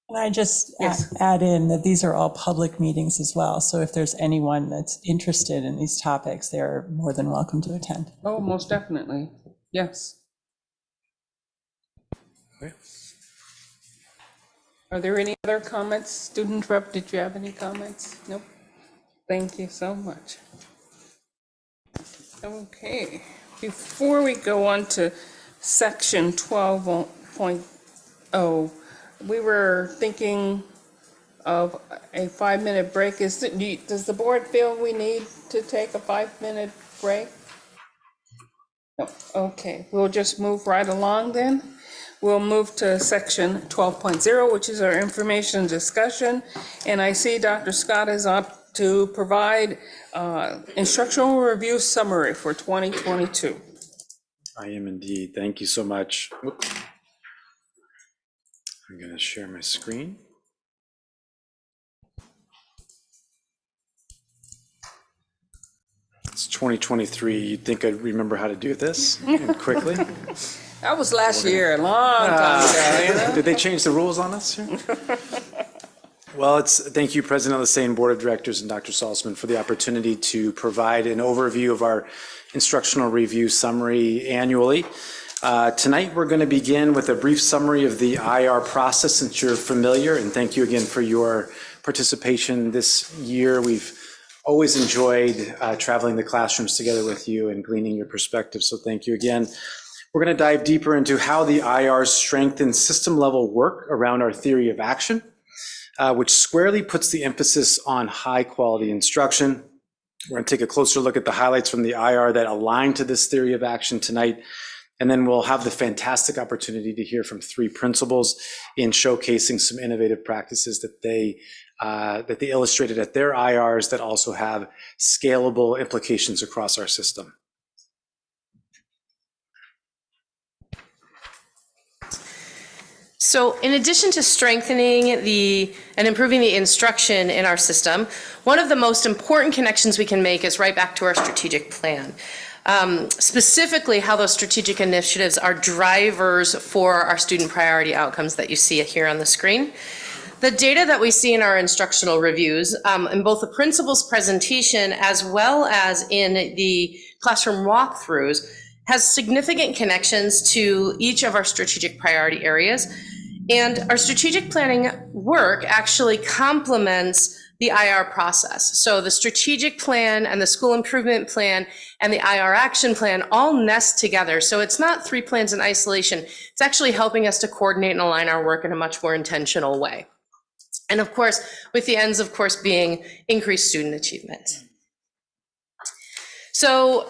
Can I just add in that these are all public meetings as well. So if there's anyone that's interested in these topics, they're more than welcome to attend. Oh, most definitely. Yes. Okay. Are there any other comments? Student rep, did you have any comments? Nope. Thank you so much. Okay. Before we go on to section 12.0, we were thinking of a 5-minute break. Does the board feel we need to take a 5-minute break? No. Okay, we'll just move right along then. We'll move to section 12.0, which is our information discussion. And I see Dr. Scott is up to provide instructional review summary for 2022. I am indeed. Thank you so much. Whoops. I'm going to share my screen. It's 2023. You'd think I'd remember how to do this quickly. That was last year, a long time ago. Did they change the rules on us here? Well, thank you, President Lassane, Board of Directors, and Dr. Salzman for the opportunity to provide an overview of our instructional review summary annually. Tonight, we're going to begin with a brief summary of the IR process since you're familiar, and thank you again for your participation this year. We've always enjoyed traveling the classrooms together with you and gleaning your perspective, so thank you again. We're going to dive deeper into how the IR strengthens system-level work around our theory of action, which squarely puts the emphasis on high-quality instruction. We're going to take a closer look at the highlights from the IR that align to this theory of action tonight, and then we'll have the fantastic opportunity to hear from 3 principals in showcasing some innovative practices that they illustrated at their IRs that also have scalable implications across our system. So in addition to strengthening and improving the instruction in our system, one of the most important connections we can make is right back to our strategic plan. Specifically how those strategic initiatives are drivers for our student priority outcomes that you see here on the screen. the data that we see in our instructional reviews, in both the principal's presentation as well as in the classroom walkthroughs, has significant connections to each of our strategic priority areas. And our strategic planning work actually complements the IR process. So the strategic plan and the school improvement plan and the IR action plan all nest together. So it's not 3 plans in isolation. It's actually helping us to coordinate and align our work in a much more intentional way. And of course, with the ends, of course, being increased student achievement. So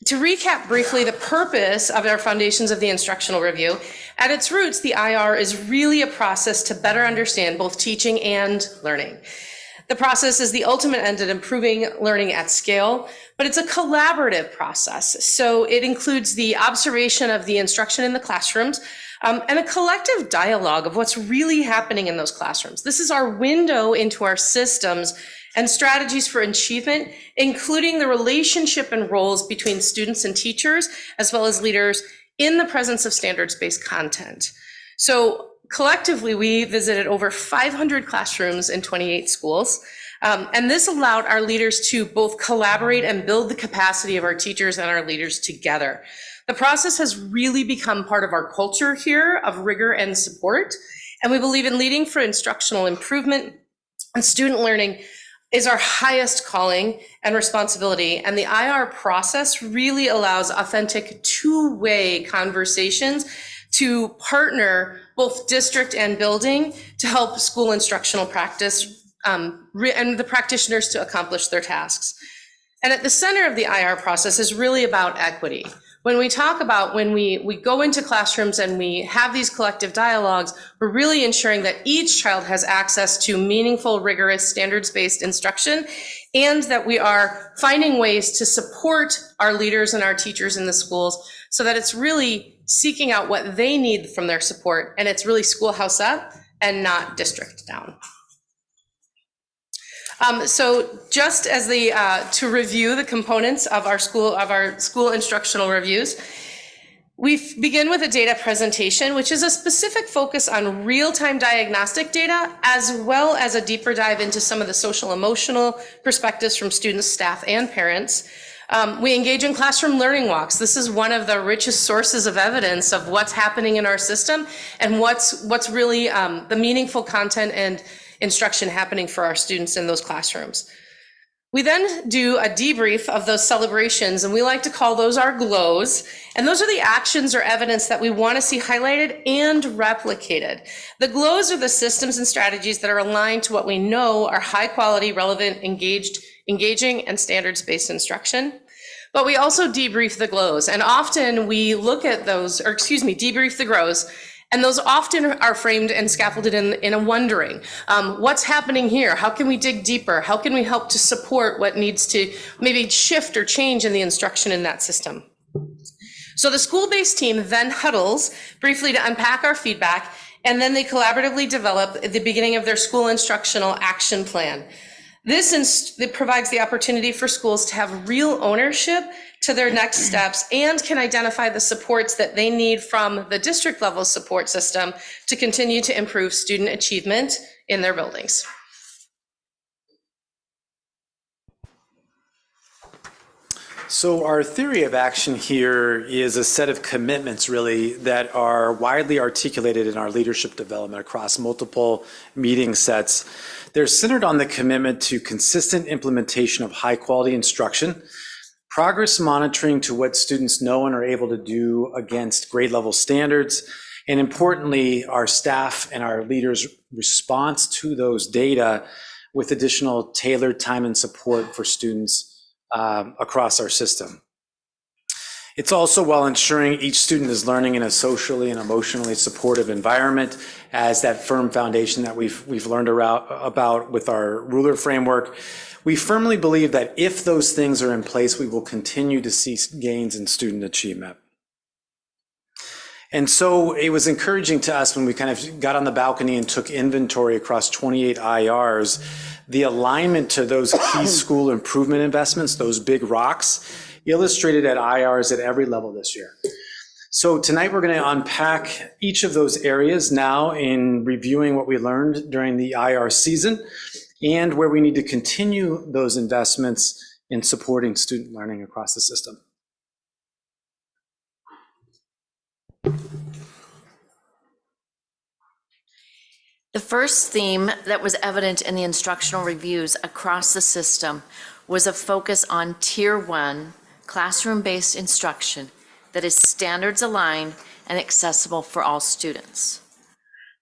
to recap briefly the purpose of our foundations of the instructional review, at its roots, the IR is really a process to better understand both teaching and learning. The process is the ultimate end at improving learning at scale, but it's a collaborative process. So it includes the observation of the instruction in the classrooms and a collective dialogue of what's really happening in those classrooms. This is our window into our systems and strategies for achievement, including the relationship and roles between students and teachers, as well as leaders in the presence of standards-based content. So collectively, we visited over 500 classrooms in 28 schools. And this allowed our leaders to both collaborate and build the capacity of our teachers and our leaders together. The process has really become part of our culture here of rigor and support. And we believe in leading for instructional improvement and student learning is our highest calling and responsibility. And the IR process really allows authentic two-way conversations to partner both district and building to help school instructional practice and the practitioners to accomplish their tasks. And at the center of the IR process is really about equity. When we talk about when we go into classrooms and we have these collective dialogues, we're really ensuring that each child has access to meaningful, rigorous, standards-based instruction, and that we are finding ways to support our leaders and our teachers in the schools so that it's really seeking out what they need from their support, and it's really schoolhouse up and not district down. So just as to review the components of our school instructional reviews, we begin with a data presentation, which is a specific focus on real-time diagnostic data, as well as a deeper dive into some of the social emotional perspectives from students, staff, and parents. We engage in classroom learning walks. This is one of the richest sources of evidence of what's happening in our system and what's really the meaningful content and instruction happening for our students in those classrooms. We then do a debrief of those celebrations, and we like to call those our glows. And those are the actions or evidence that we want to see highlighted and replicated. The glows are the systems and strategies that are aligned to what we know are high quality, relevant, engaging, and standards-based instruction. But we also debrief the glows, and often we look at those, debrief the grows. And those often are framed and scaffolded in a wondering. What's happening here? How can we dig deeper? How can we help to support what needs to maybe shift or change in the instruction in that system? So the school-based team then huddles briefly to unpack our feedback, and then they collaboratively develop at the beginning of their school instructional action plan. This provides the opportunity for schools to have real ownership to their next steps and can identify the supports that they need from the district level support system to continue to improve student achievement in their buildings. So our theory of action here is a set of commitments really that are widely articulated in our leadership development across multiple meeting sets. They're centered on the commitment to consistent implementation of high quality instruction, progress monitoring to what students know and are able to do against grade level standards, and importantly, our staff and our leaders' response to those data with additional tailored time and support for students across our system. It's also while ensuring each student is learning in a socially and emotionally supportive environment as that firm foundation that we've learned about with our ruler framework. We firmly believe that if those things are in place, we will continue to see gains in student achievement. And so it was encouraging to us when we kind of got on the balcony and took inventory across 28 IRs, the alignment to those key school improvement investments, those big rocks, illustrated at IRs at every level this year. So tonight we're going to unpack each of those areas now in reviewing what we learned during the IR season and where we need to continue those investments in supporting student learning across the system. The first theme that was evident in the instructional reviews across the system was a focus on Tier 1 classroom-based instruction that is standards aligned and accessible for all students.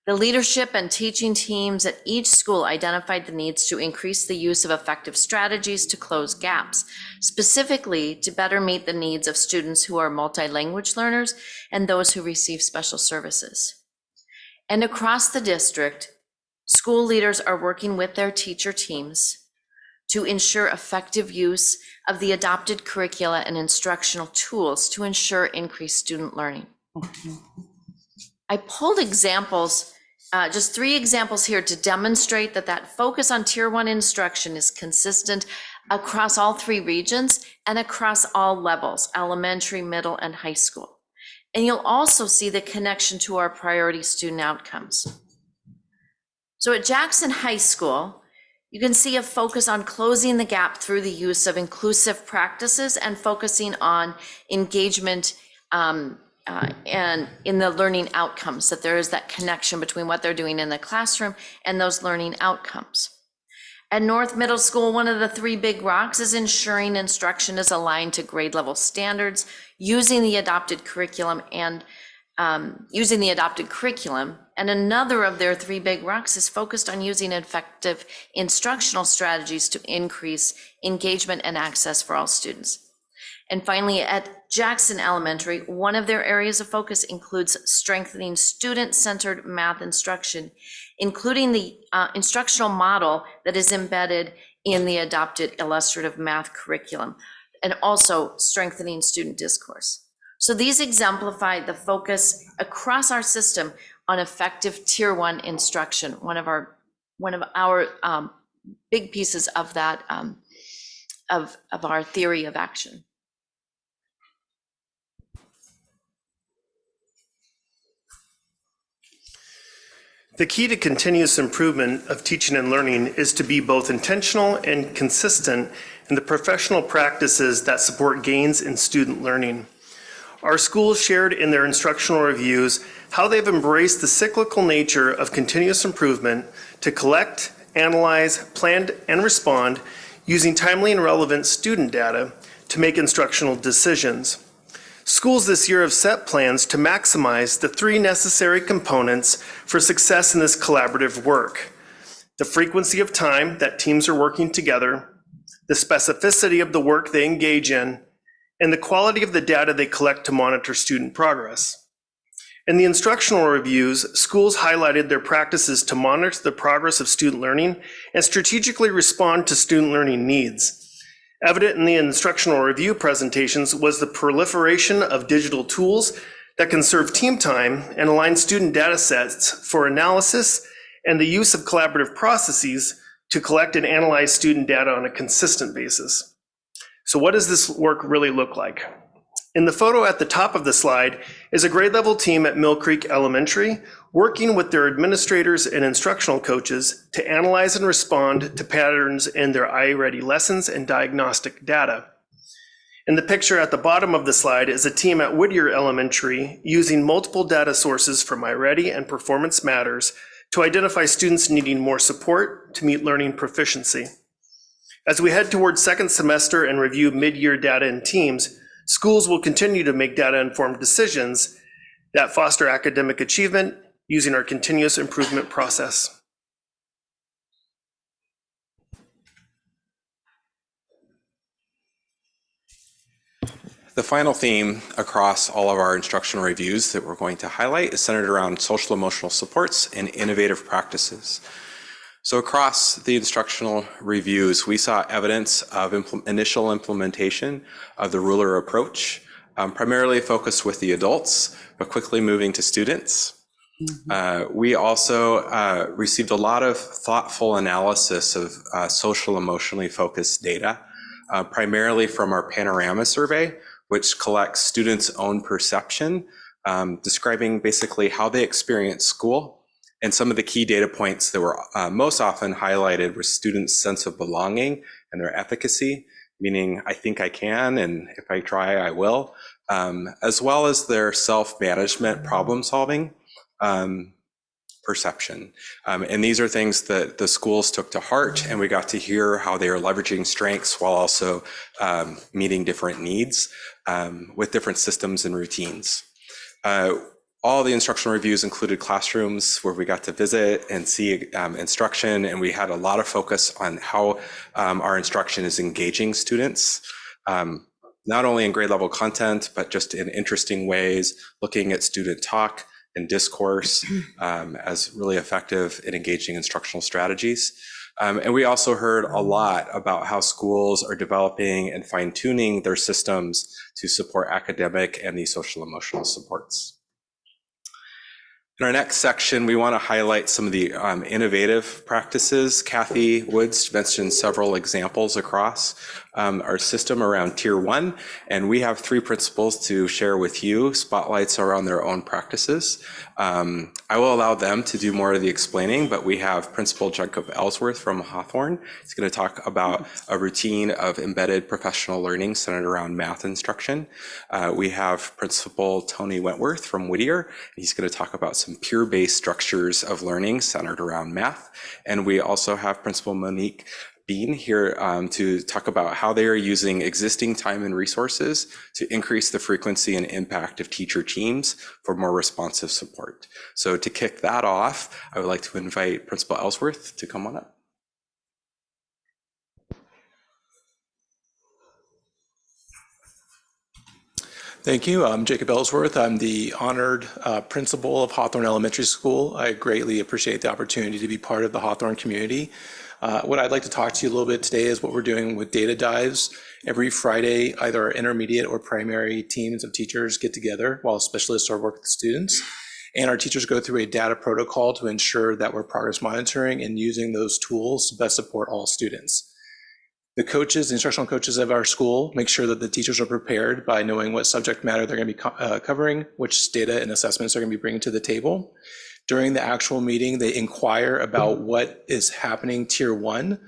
The leadership and teaching teams at each school identified the needs to increase the use of effective strategies to close gaps, specifically to better meet the needs of students who are multi-language learners and those who receive special services. And across the district, school leaders are working with their teacher teams to ensure effective use of the adopted curricula and instructional tools to ensure increased student learning. I pulled examples, just 3 examples here to demonstrate that focus on Tier 1 instruction is consistent across all 3 regions and across all levels, elementary, middle, and high school. And you'll also see the connection to our priority student outcomes. So at Jackson High School, you can see a focus on closing the gap through the use of inclusive practices and focusing on engagement and in the learning outcomes, that there is that connection between what they're doing in the classroom and those learning outcomes. At North Middle School, one of the 3 big rocks is ensuring instruction is aligned to grade level standards, using the adopted curriculum, and another of their 3 big rocks is focused on using effective instructional strategies to increase engagement and access for all students. And finally, at Jackson Elementary, one of their areas of focus includes strengthening student-centered math instruction, including the instructional model that is embedded in the adopted illustrative math curriculum, and also strengthening student discourse. So these exemplify the focus across our system on effective Tier 1 instruction, one of our big pieces of that, of our theory of action. The key to continuous improvement of teaching and learning is to be both intentional and consistent in the professional practices that support gains in student learning. Our schools shared in their instructional reviews how they've embraced the cyclical nature of continuous improvement to collect, analyze, plan, and respond using timely and relevant student data to make instructional decisions. Schools this year have set plans to maximize the 3 necessary components for success in this collaborative work: the frequency of time that teams are working together, the specificity of the work they engage in, and the quality of the data they collect to monitor student progress. In the instructional reviews, schools highlighted their practices to monitor the progress of student learning and strategically respond to student learning needs. Evident in the instructional review presentations was the proliferation of digital tools that conserve team time and align student data sets for analysis, and the use of collaborative processes to collect and analyze student data on a consistent basis. So what does this work really look like? In the photo at the top of the slide is a grade level team at Mill Creek Elementary working with their administrators and instructional coaches to analyze and respond to patterns in their iReady lessons and diagnostic data. In the picture at the bottom of the slide is a team at Whittier Elementary using multiple data sources from iReady and Performance Matters to identify students needing more support to meet learning proficiency. As we head towards second semester and review mid-year data in teams, schools will continue to make data-informed decisions that foster academic achievement using our continuous improvement process. The final theme across all of our instructional reviews that we're going to highlight is centered around social emotional supports and innovative practices. So across the instructional reviews, we saw evidence of initial implementation of the ruler approach, primarily focused with the adults, but quickly moving to students. We also received a lot of thoughtful analysis of social emotionally focused data, primarily from our Panorama survey, which collects students' own perception, describing basically how they experience school. And some of the key data points that were most often highlighted were students' sense of belonging and their efficacy, meaning I think I can, and if I try, I will, as well as their self-management, problem-solving perception. And these are things that the schools took to heart, and we got to hear how they are leveraging strengths while also meeting different needs with different systems and routines. All the instructional reviews included classrooms where we got to visit and see instruction, and we had a lot of focus on how our instruction is engaging students, not only in grade level content, but just in interesting ways, looking at student talk and discourse as really effective in engaging instructional strategies. And we also heard a lot about how schools are developing and fine-tuning their systems to support academic and the social emotional supports. In our next section, we want to highlight some of the innovative practices. Kathy Woods mentioned several examples across our system around Tier 1, and we have 3 principals to share with you. Spotlights are on their own practices. I will allow them to do more of the explaining, but we have Principal Jacob Ellsworth from Hawthorne. He's going to talk about a routine of embedded professional learning centered around math instruction. We have Principal Tony Wentworth from Whittier. He's going to talk about some peer-based structures of learning centered around math. And we also have Principal Monique Bean here to talk about how they are using existing time and resources to increase the frequency and impact of teacher teams for more responsive support. So to kick that off, I would like to invite Principal Ellsworth to come on up. Thank you. I'm Jacob Ellsworth. I'm the honored principal of Hawthorne Elementary School. I greatly appreciate the opportunity to be part of the Hawthorne community. What I'd like to talk to you a little bit today is what we're doing with data dives. Every Friday, either our intermediate or primary teams of teachers get together while specialists are working with students. And our teachers go through a data protocol to ensure that we're progress monitoring and using those tools to best support all students. The coaches, the instructional coaches of our school, make sure that the teachers are prepared by knowing what subject matter they're going to be covering, which data and assessments they're going to be bringing to the table. During the actual meeting, they inquire about what is happening Tier 1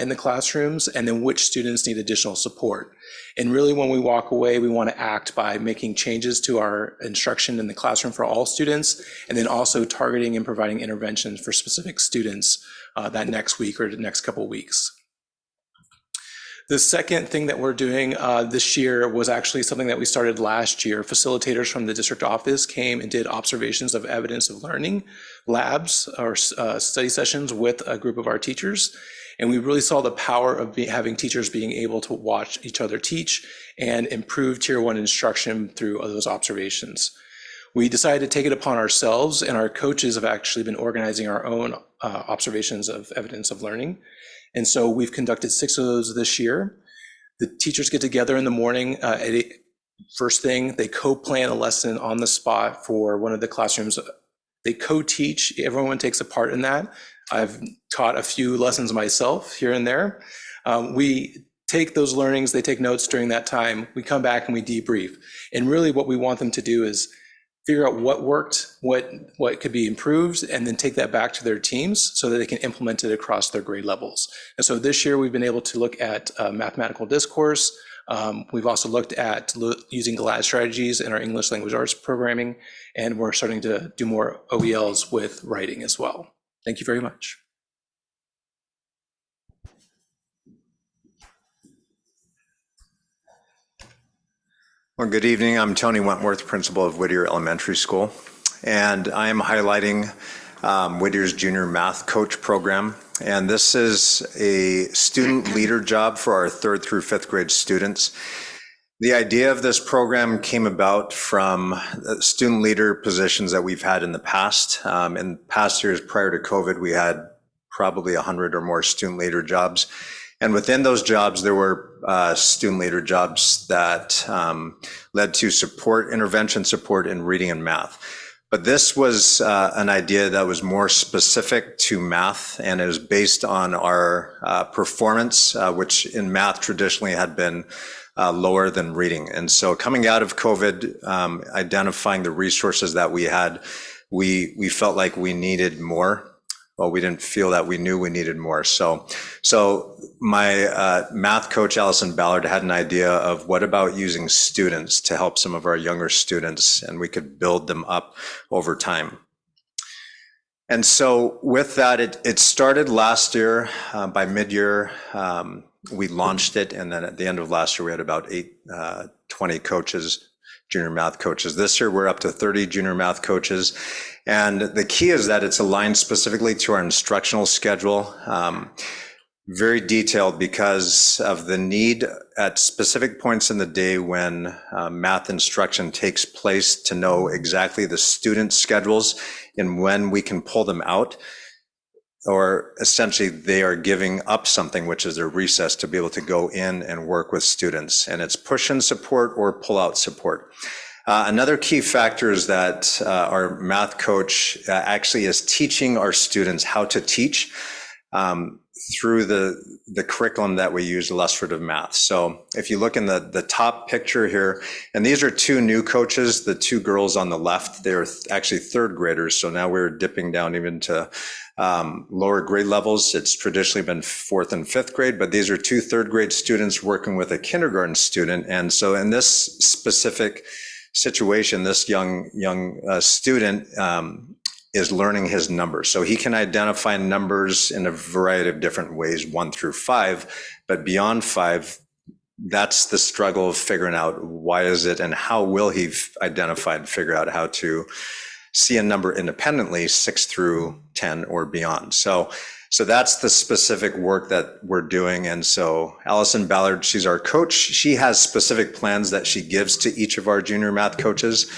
in the classrooms, and then which students need additional support. And really, when we walk away, we want to act by making changes to our instruction in the classroom for all students, and then also targeting and providing interventions for specific students that next week or the next couple of weeks. The second thing that we're doing this year was actually something that we started last year. Facilitators from the district office came and did observations of evidence of learning labs or study sessions with a group of our teachers. And we really saw the power of having teachers being able to watch each other teach and improve Tier 1 instruction through those observations. We decided to take it upon ourselves, and our coaches have actually been organizing our own observations of evidence of learning. And so we've conducted 6 of those this year. The teachers get together in the morning. First thing, they co-plan a lesson on the spot for one of the classrooms. They co-teach. Everyone takes a part in that. I've taught a few lessons myself here and there. We take those learnings, they take notes during that time. We come back and we debrief. And really what we want them to do is figure out what worked, what could be improved, and then take that back to their teams so that they can implement it across their grade levels. And so this year we've been able to look at mathematical discourse. We've also looked at using GLAD strategies in our English language arts programming, and we're starting to do more OELs with writing as well. Thank you very much. Well, good evening. I'm Tony Wentworth, principal of Whittier Elementary School, and I am highlighting Whittier's junior math coach program. And this is a student leader job for our 3rd through 5th grade students. The idea of this program came about from student leader positions that we've had in the past. In past years prior to COVID, we had probably 100 or more student leader jobs. And within those jobs, there were student leader jobs that led to intervention support in reading and math. But this was an idea that was more specific to math, and it was based on our performance, which in math traditionally had been lower than reading. And so coming out of COVID, identifying the resources that we had, we felt like we needed more. Well, we didn't feel that, we knew we needed more. So my math coach, Allison Ballard, had an idea of what about using students to help some of our younger students, and we could build them up over time. And so with that, it started last year. By mid-year, we launched it, and then at the end of last year, we had about 20 coaches, junior math coaches. This year, we're up to 30 junior math coaches. And the key is that it's aligned specifically to our instructional schedule, very detailed because of the need at specific points in the day when math instruction takes place to know exactly the student schedules and when we can pull them out, or essentially they are giving up something, which is their recess, to be able to go in and work with students. And it's push-in support or pull-out support. Another key factor is that our math coach actually is teaching our students how to teach through the curriculum that we use, illustrative math. So if you look in the top picture here, and these are two new coaches, the two girls on the left, they're actually third graders. So now we're dipping down even to lower grade levels. It's traditionally been fourth and fifth grade, but these are two third grade students working with a kindergarten student. And so in this specific situation, this young student is learning his numbers. So he can identify numbers in a variety of different ways, 1 through 5, but beyond 5, that's the struggle of figuring out why is it and how will he identify and figure out how to see a number independently, 6 through 10 or beyond. So that's the specific work that we're doing. And so Allison Ballard, she's our coach. She has specific plans that she gives to each of our junior math coaches.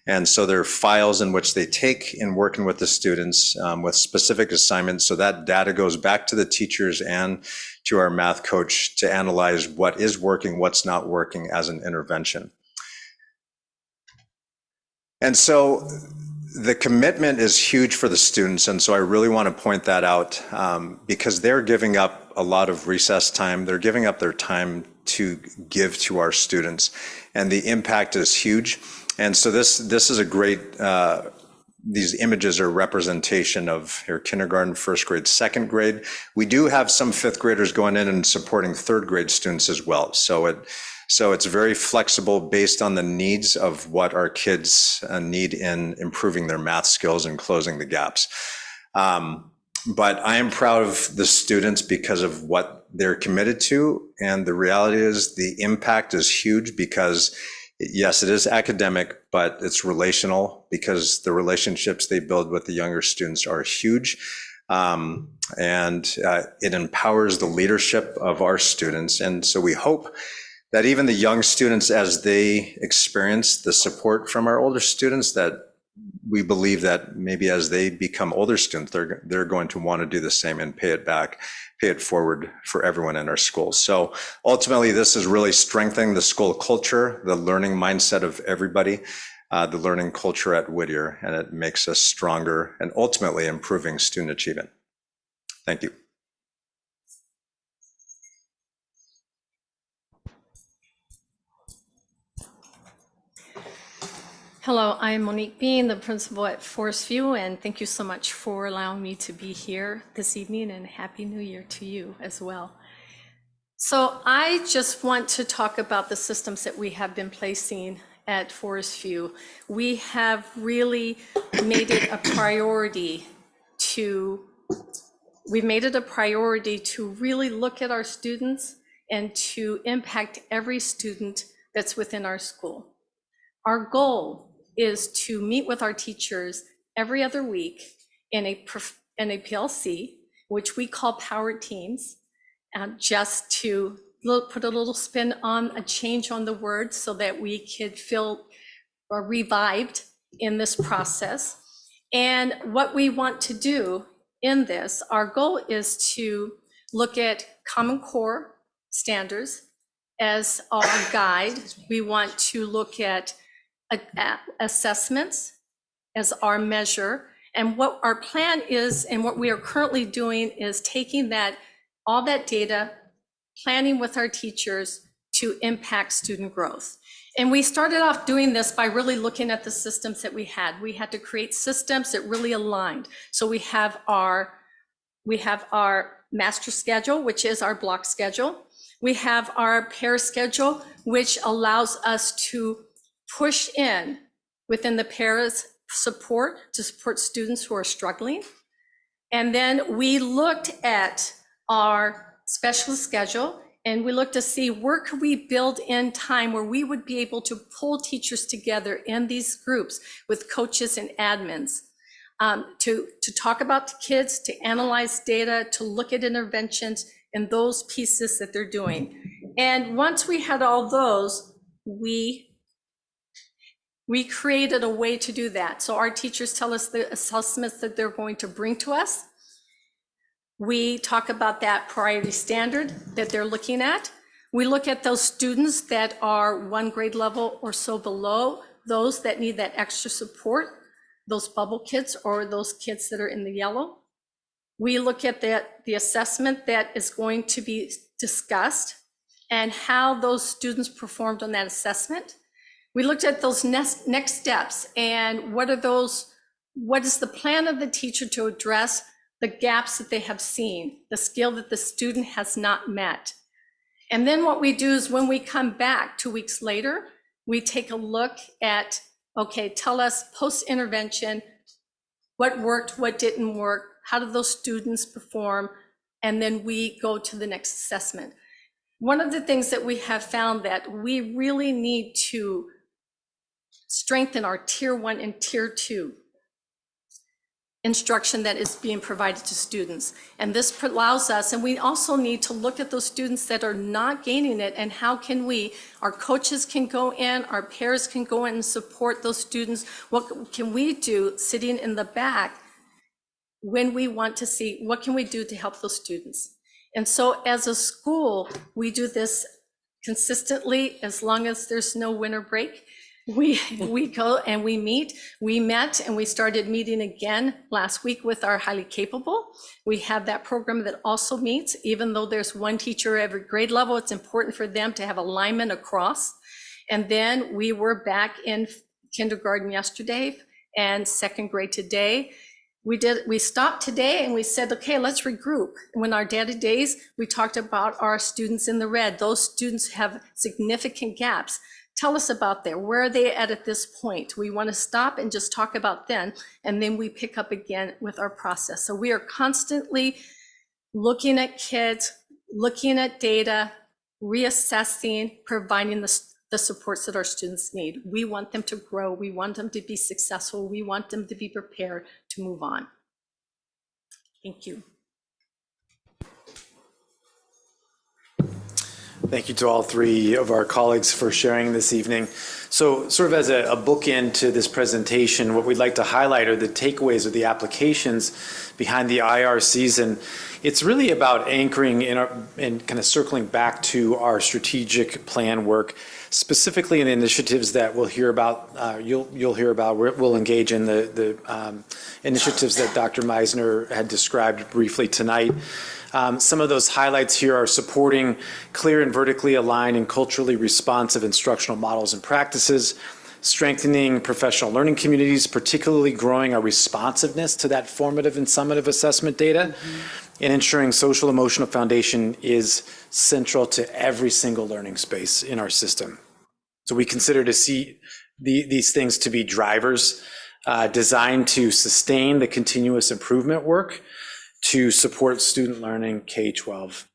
And so there are files in which they take in working with the students with specific assignments. So that data goes back to the teachers and to our math coach to analyze what is working, what's not working as an intervention. And so the commitment is huge for the students. And so I really want to point that out because they're giving up a lot of recess time. They're giving up their time to give to our students. And the impact is huge. And so this is a great, these images are representation of your kindergarten, first grade, second grade. We do have some fifth graders going in and supporting third grade students as well. So it's very flexible based on the needs of what our kids need in improving their math skills and closing the gaps. But I am proud of the students because of what they're committed to. And the reality is the impact is huge because yes, it is academic, but it's relational because the relationships they build with the younger students are huge. And it empowers the leadership of our students. And so we hope that even the young students, as they experience the support from our older students, that we believe that maybe as they become older students, they're going to want to do the same and pay it back, pay it forward for everyone in our schools. So ultimately, this is really strengthening the school culture, the learning mindset of everybody, the learning culture at Whittier, and it makes us stronger and ultimately improving student achievement. Thank you. Hello, I'm Monique Bean, the principal at Forest View, and thank you so much for allowing me to be here this evening, and Happy New Year to you as well. So I just want to talk about the systems that we have been placing at Forest View. We have really made it a priority to really look at our students and to impact every student that's within our school. Our goal is to meet with our teachers every other week in a PLC, which we call powered teams, just to put a little spin on a change on the word so that we could feel revived in this process. And what we want to do in this, our goal is to look at Common Core standards as our guide. We want to look at assessments as our measure. And what our plan is and what we are currently doing is taking all that data, planning with our teachers to impact student growth. And we started off doing this by really looking at the systems that we had. We had to create systems that really aligned. So we have our master schedule, which is our block schedule. We have our pair schedule, which allows us to push in within the pairs support to support students who are struggling. And then we looked at our specialist schedule, and we looked to see where could we build in time where we would be able to pull teachers together in these groups with coaches and admins to talk about the kids, to analyze data, to look at interventions and those pieces that they're doing. And once we had all those, we created a way to do that. So our teachers tell us the assessments that they're going to bring to us. We talk about that priority standard that they're looking at. We look at those students that are one grade level or so below, those that need that extra support, those bubble kids or those kids that are in the yellow. We look at the assessment that is going to be discussed and how those students performed on that assessment. We looked at those next steps and what is the plan of the teacher to address the gaps that they have seen, the skill that the student has not met. And then what we do is when we come back 2 weeks later, we take a look at, okay, tell us post-intervention, what worked, what didn't work, how did those students perform, and then we go to the next assessment. One of the things that we have found that we really need to strengthen our tier 1 and tier 2 instruction that is being provided to students. And this allows us, and we also need to look at those students that are not gaining it and how can our coaches can go in, our pairs can go in and support those students. What can we do sitting in the back when we want to see what can we do to help those students? And so as a school, we do this consistently as long as there's no winter break. We go and we meet. We met and we started meeting again last week with our highly capable. We have that program that also meets, even though there's one teacher every grade level, it's important for them to have alignment across. And then we were back in kindergarten yesterday and second grade today. We stopped today and we said, okay, let's regroup. When our data days, we talked about our students in the red. Those students have significant gaps. Tell us about that. Where are they at this point? We want to stop and just talk about them, and then we pick up again with our process. So we are constantly looking at kids, looking at data, reassessing, providing the supports that our students need. We want them to grow. We want them to be successful. We want them to be prepared to move on. Thank you. Thank you to all three of our colleagues for sharing this evening. So sort of as a bookend to this presentation, what we'd like to highlight are the takeaways or the applications behind the IR season. It's really about anchoring and kind of circling back to our strategic plan work, specifically in initiatives that we'll hear about, you'll hear about, we'll engage in the initiatives that Dr. Meisner had described briefly tonight. Some of those highlights here are supporting clear and vertically aligned and culturally responsive instructional models and practices, strengthening professional learning communities, particularly growing our responsiveness to that formative and summative assessment data, and ensuring social emotional foundation is central to every single learning space in our system. So we consider to see these things to be drivers designed to sustain the continuous improvement work to support student learning K-12.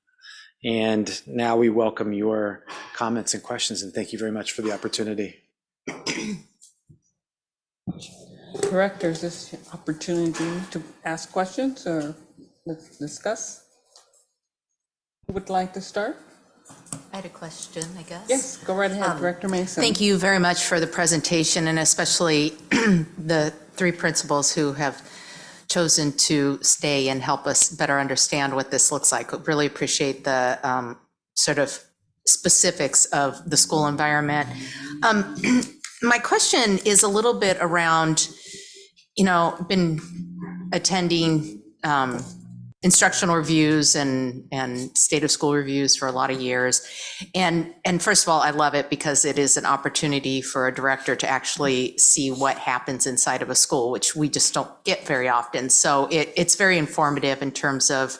And now we welcome your comments and questions, and thank you very much for the opportunity. Correct, there's this opportunity to ask questions or discuss. Who would like to start? I had a question, I guess. Yes, go right ahead, Director Mason. Thank you very much for the presentation, and especially the three principals who have chosen to stay and help us better understand what this looks like. Really appreciate the sort of specifics of the school environment. My question is a little bit around been attending instructional reviews and state of school reviews for a lot of years. And first of all, I love it because it is an opportunity for a director to actually see what happens inside of a school, which we just don't get very often. So it's very informative in terms of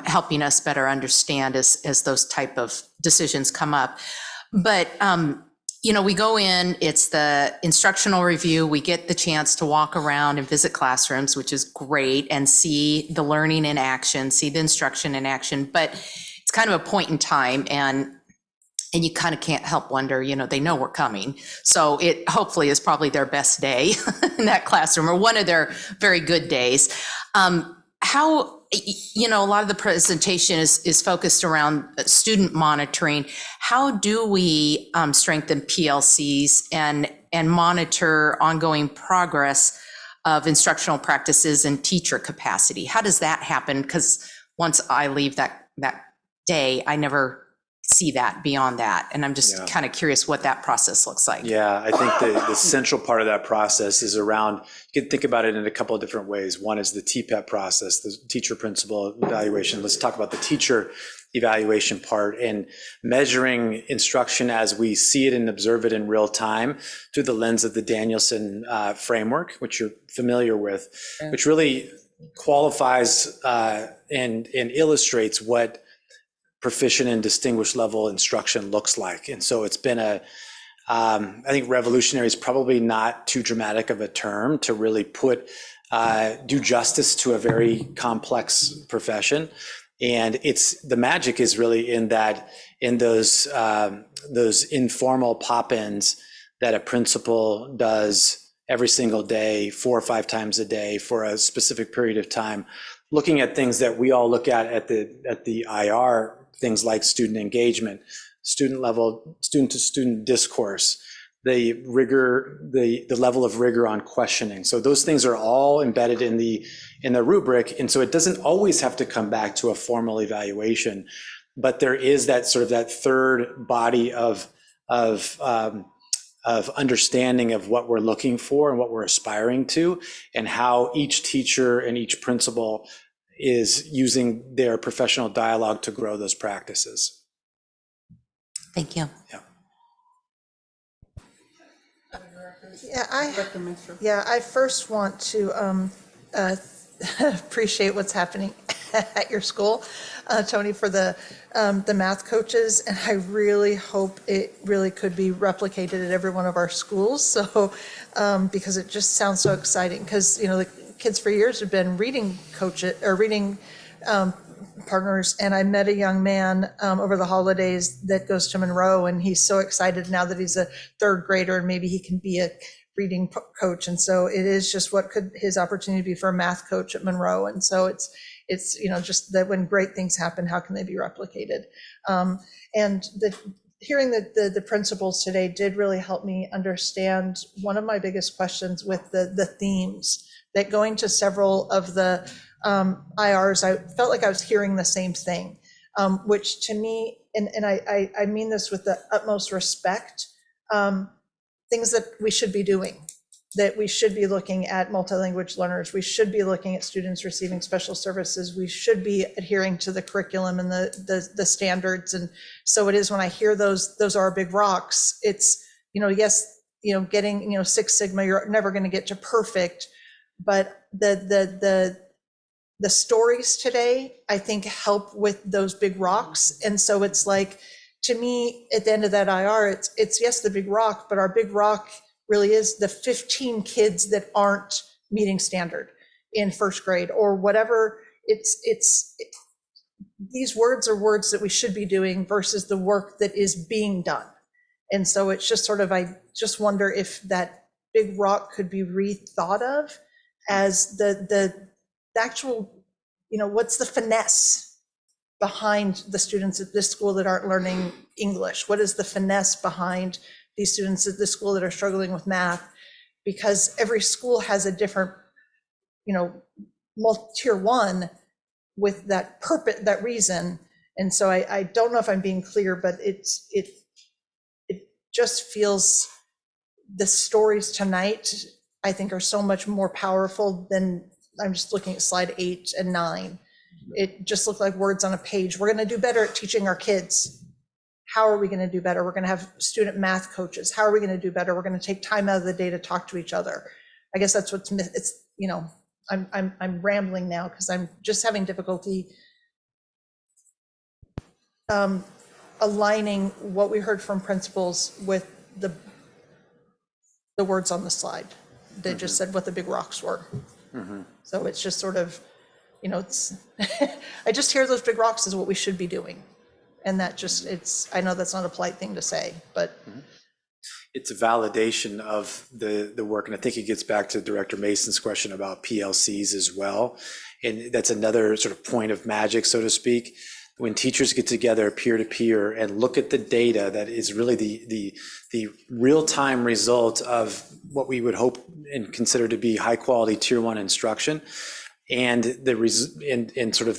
helping us better understand as those type of decisions come up. But we go in, it's the instructional review, we get the chance to walk around and visit classrooms, which is great, and see the learning in action, see the instruction in action, but it's kind of a point in time, and you kind of can't help wonder, they know we're coming. So it hopefully is probably their best day in that classroom, or one of their very good days. A lot of the presentation is focused around student monitoring. How do we strengthen PLCs and monitor ongoing progress of instructional practices and teacher capacity? How does that happen? Because once I leave that day, I never see that beyond that. And I'm just kind of curious what that process looks like. Yeah, I think the central part of that process is around, you can think about it in a couple of different ways. One is the TPEP process, the teacher principal evaluation. Let's talk about the teacher evaluation part and measuring instruction as we see it and observe it in real time through the lens of the Danielson framework, which you're familiar with, which really qualifies and illustrates what proficient and distinguished level instruction looks like. And so it's been I think revolutionary is probably not too dramatic of a term to really do justice to a very complex profession. And the magic is really in those informal pop-ins that a principal does every single day, 4 or 5 times a day for a specific period of time, looking at things that we all look at the IR, things like student engagement, student to student discourse, the rigor, the level of rigor on questioning. So those things are all embedded in the rubric. And so it doesn't always have to come back to a formal evaluation, but there is that sort of that third body of understanding of what we're looking for and what we're aspiring to, and how each teacher and each principal is using their professional dialogue to grow those practices. Thank you. I first want to appreciate what's happening at your school, Tony, for the math coaches, and I really hope it really could be replicated at every one of our schools. So, because it just sounds so exciting, because the kids for years have been reading coaches or reading partners, and I met a young man over the holidays that goes to Monroe, and he's so excited now that he's a 3rd grader and maybe he can be a reading coach. And so it is just what could his opportunity be for a math coach at Monroe. And so it's just that when great things happen, how can they be replicated? And hearing the principals today did really help me understand one of my biggest questions with the themes. That going to several of the IRs, I felt like I was hearing the same thing, which to me, and I mean this with the utmost respect, things that we should be doing, that we should be looking at multilanguage learners, we should be looking at students receiving special services, we should be adhering to the curriculum and the standards. And so it is when I hear those are big rocks, it's, yes, getting, 6 Sigma, you're never going to get to perfect. But the stories today, I think, help with those big rocks. And so it's like, to me, at the end of that IR, it's yes, the big rock, but our big rock really is the 15 kids that aren't meeting standard in 1st grade or whatever. These words are words that we should be doing versus the work that is being done. And so it's just sort of, I just wonder if that big rock could be rethought of as the actual, what's the finesse behind the students at this school that aren't learning English? What is the finesse behind these students at this school that are struggling with math? Because every school has a different, tier 1 with that purpose, that reason. And so I don't know if I'm being clear, but it just feels the stories tonight, I think are so much more powerful than, I'm just looking at slide 8 and 9. It just looked like words on a page. We're going to do better at teaching our kids. How are we going to do better? We're going to have student math coaches. How are we going to do better? We're going to take time out of the day to talk to each other. I guess that's what's, it's, you know, I'm rambling now because I'm just having difficulty aligning what we heard from principals with the words on the slide. They just said what the big rocks were. So it's just sort of, you know, it's, I just hear those big rocks is what we should be doing. And that just, it's, I know that's not a polite thing to say, but. It's a validation of the work. And I think it gets back to Director Mason's question about PLCs as well. And that's another sort of point of magic, so to speak. When teachers get together peer-to-peer and look at the data that is really the real-time result of what we would hope and consider to be high-quality Tier 1 instruction, and sort of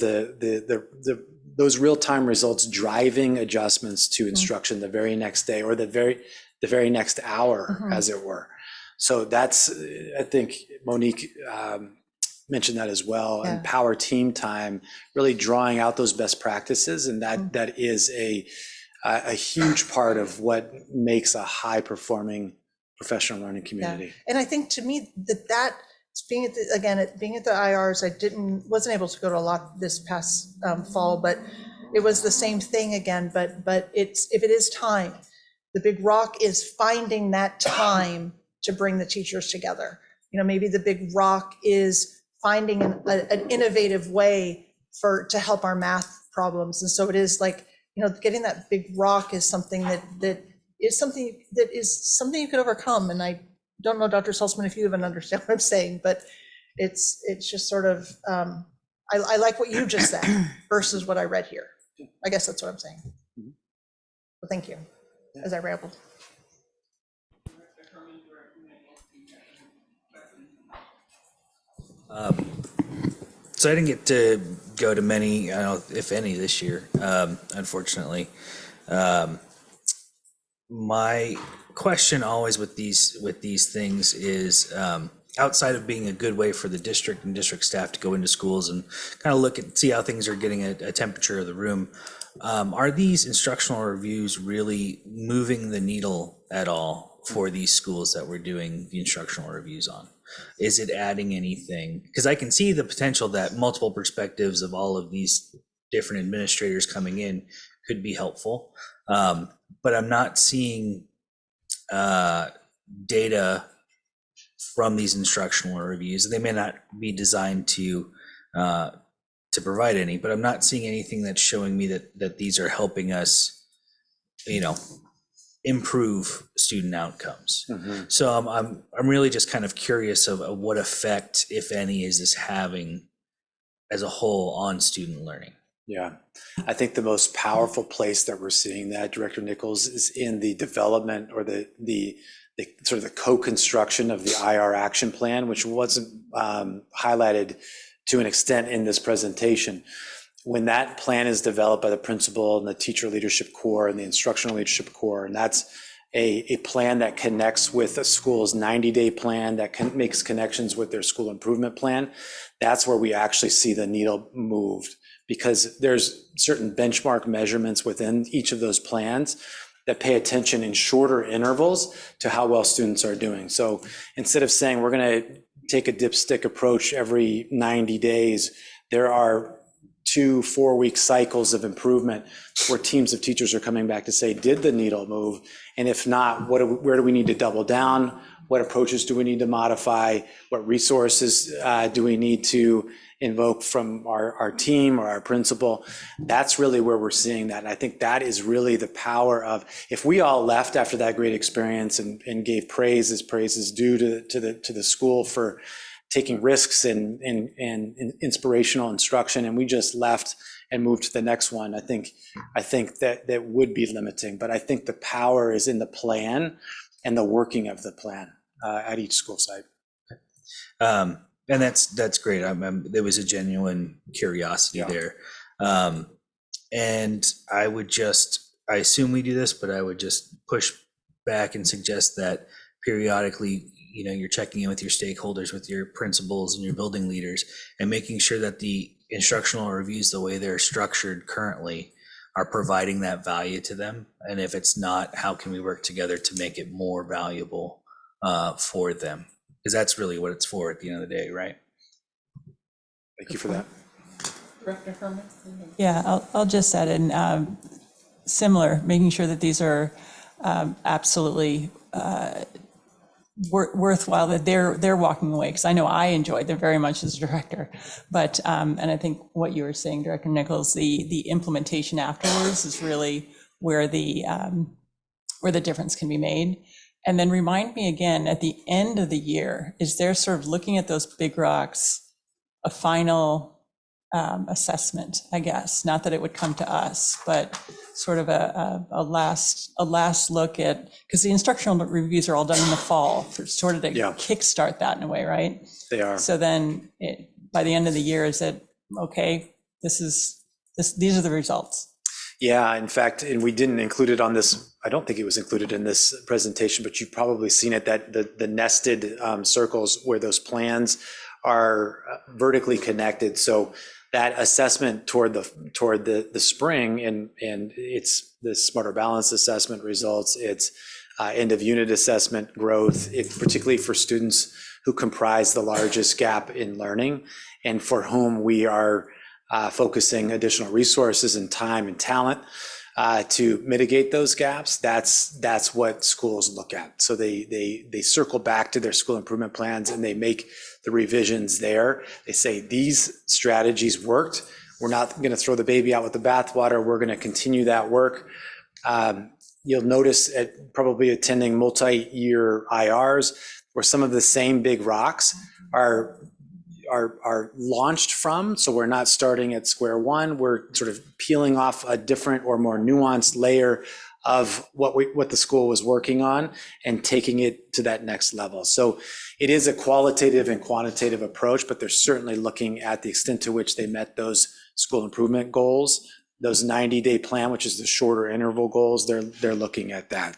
those real-time results driving adjustments to instruction the very next day or the very next hour, as it were. So that's, I think Monique mentioned that as well, and power team time, really drawing out those best practices, and that is a huge part of what makes a high-performing professional learning community. Yeah. And I think to me that being at the IRs, I wasn't able to go to a lot this past fall, but it was the same thing again. But if it is time, the big rock is finding that time to bring the teachers together. You know, maybe the big rock is finding an innovative way to help our math problems. And so it is like, you know, getting that big rock is something that is something you could overcome. And I don't know, Dr. Salzman, if you even understand what I'm saying, but it's just sort of, I like what you just said versus what I read here. I guess that's what I'm saying. Well, thank you, as I rambled. So I didn't get to go to many, I don't know if any this year, unfortunately. My question always with these things is, outside of being a good way for the district and district staff to go into schools and kind of look and see how things are getting a temperature of the room, are these instructional reviews really moving the needle at all for these schools that we're doing the instructional reviews on? Is it adding anything? Because I can see the potential that multiple perspectives of all of these different administrators coming in could be helpful, but I'm not seeing data from these instructional reviews. They may not be designed to provide any, but I'm not seeing anything that's showing me that these are helping us, you know, improve student outcomes. So I'm really just kind of curious of what effect, if any, is this having as a whole on student learning? Yeah, I think the most powerful place that we're seeing that, Director Nichols, is in the development or the sort of the co-construction of the IR action plan, which wasn't highlighted to an extent in this presentation. When that plan is developed by the principal and the teacher leadership core and the instructional leadership core, and that's a plan that connects with a school's 90-day plan, that makes connections with their school improvement plan, that's where we actually see the needle moved, because there's certain benchmark measurements within each of those plans that pay attention in shorter intervals to how well students are doing. So instead of saying we're going to take a dipstick approach every 90 days, there are 2-4 week cycles of improvement where teams of teachers are coming back to say, did the needle move? And if not, where do we need to double down? What approaches do we need to modify? What resources do we need to invoke from our team or our principal? That's really where we're seeing that. And I think that is really the power of, if we all left after that great experience and gave praise as praise is due to the school for taking risks and inspirational instruction, and we just left and moved to the next one, I think that would be limiting. But I think the power is in the plan and the working of the plan at each school site. And that's great. There was a genuine curiosity there. And I assume we do this, but I would just push back and suggest that periodically, you're checking in with your stakeholders, with your principals and your building leaders, and making sure that the instructional reviews, the way they're structured currently, are providing that value to them. And if it's not, how can we work together to make it more valuable for them? Because that's really what it's for at the end of the day, right? Thank you for that. Director Herman? Yeah, I'll just add in similar, making sure that these are absolutely worthwhile, that they're walking away, because I know I enjoyed them very much as a director. But and I think what you were saying, Director Nichols, the implementation afterwards is really where the difference can be made. And then remind me again, at the end of the year, is there sort of looking at those big rocks, a final assessment, I guess, not that it would come to us, but sort of a last look at, because the instructional reviews are all done in the fall, sort of to kickstart that in a way, right? They are. So then by the end of the year, is it, okay, these are the results? Yeah, in fact, and we didn't include it on this, I don't think it was included in this presentation, but you've probably seen it, that the nested circles where those plans are vertically connected. So that assessment toward the spring, and it's the Smarter Balance assessment results, it's end of unit assessment growth, particularly for students who comprise the largest gap in learning and for whom we are focusing additional resources and time and talent to mitigate those gaps. That's what schools look at. So they circle back to their school improvement plans and they make the revisions there. They say these strategies worked. We're not going to throw the baby out with the bathwater. We're going to continue that work. You'll notice at probably attending multi-year IRs where some of the same big rocks are launched from. So we're not starting at square one. We're sort of peeling off a different or more nuanced layer of what the school was working on and taking it to that next level. So it is a qualitative and quantitative approach, but they're certainly looking at the extent to which they met those school improvement goals, those 90-day plan, which is the shorter interval goals. They're looking at that.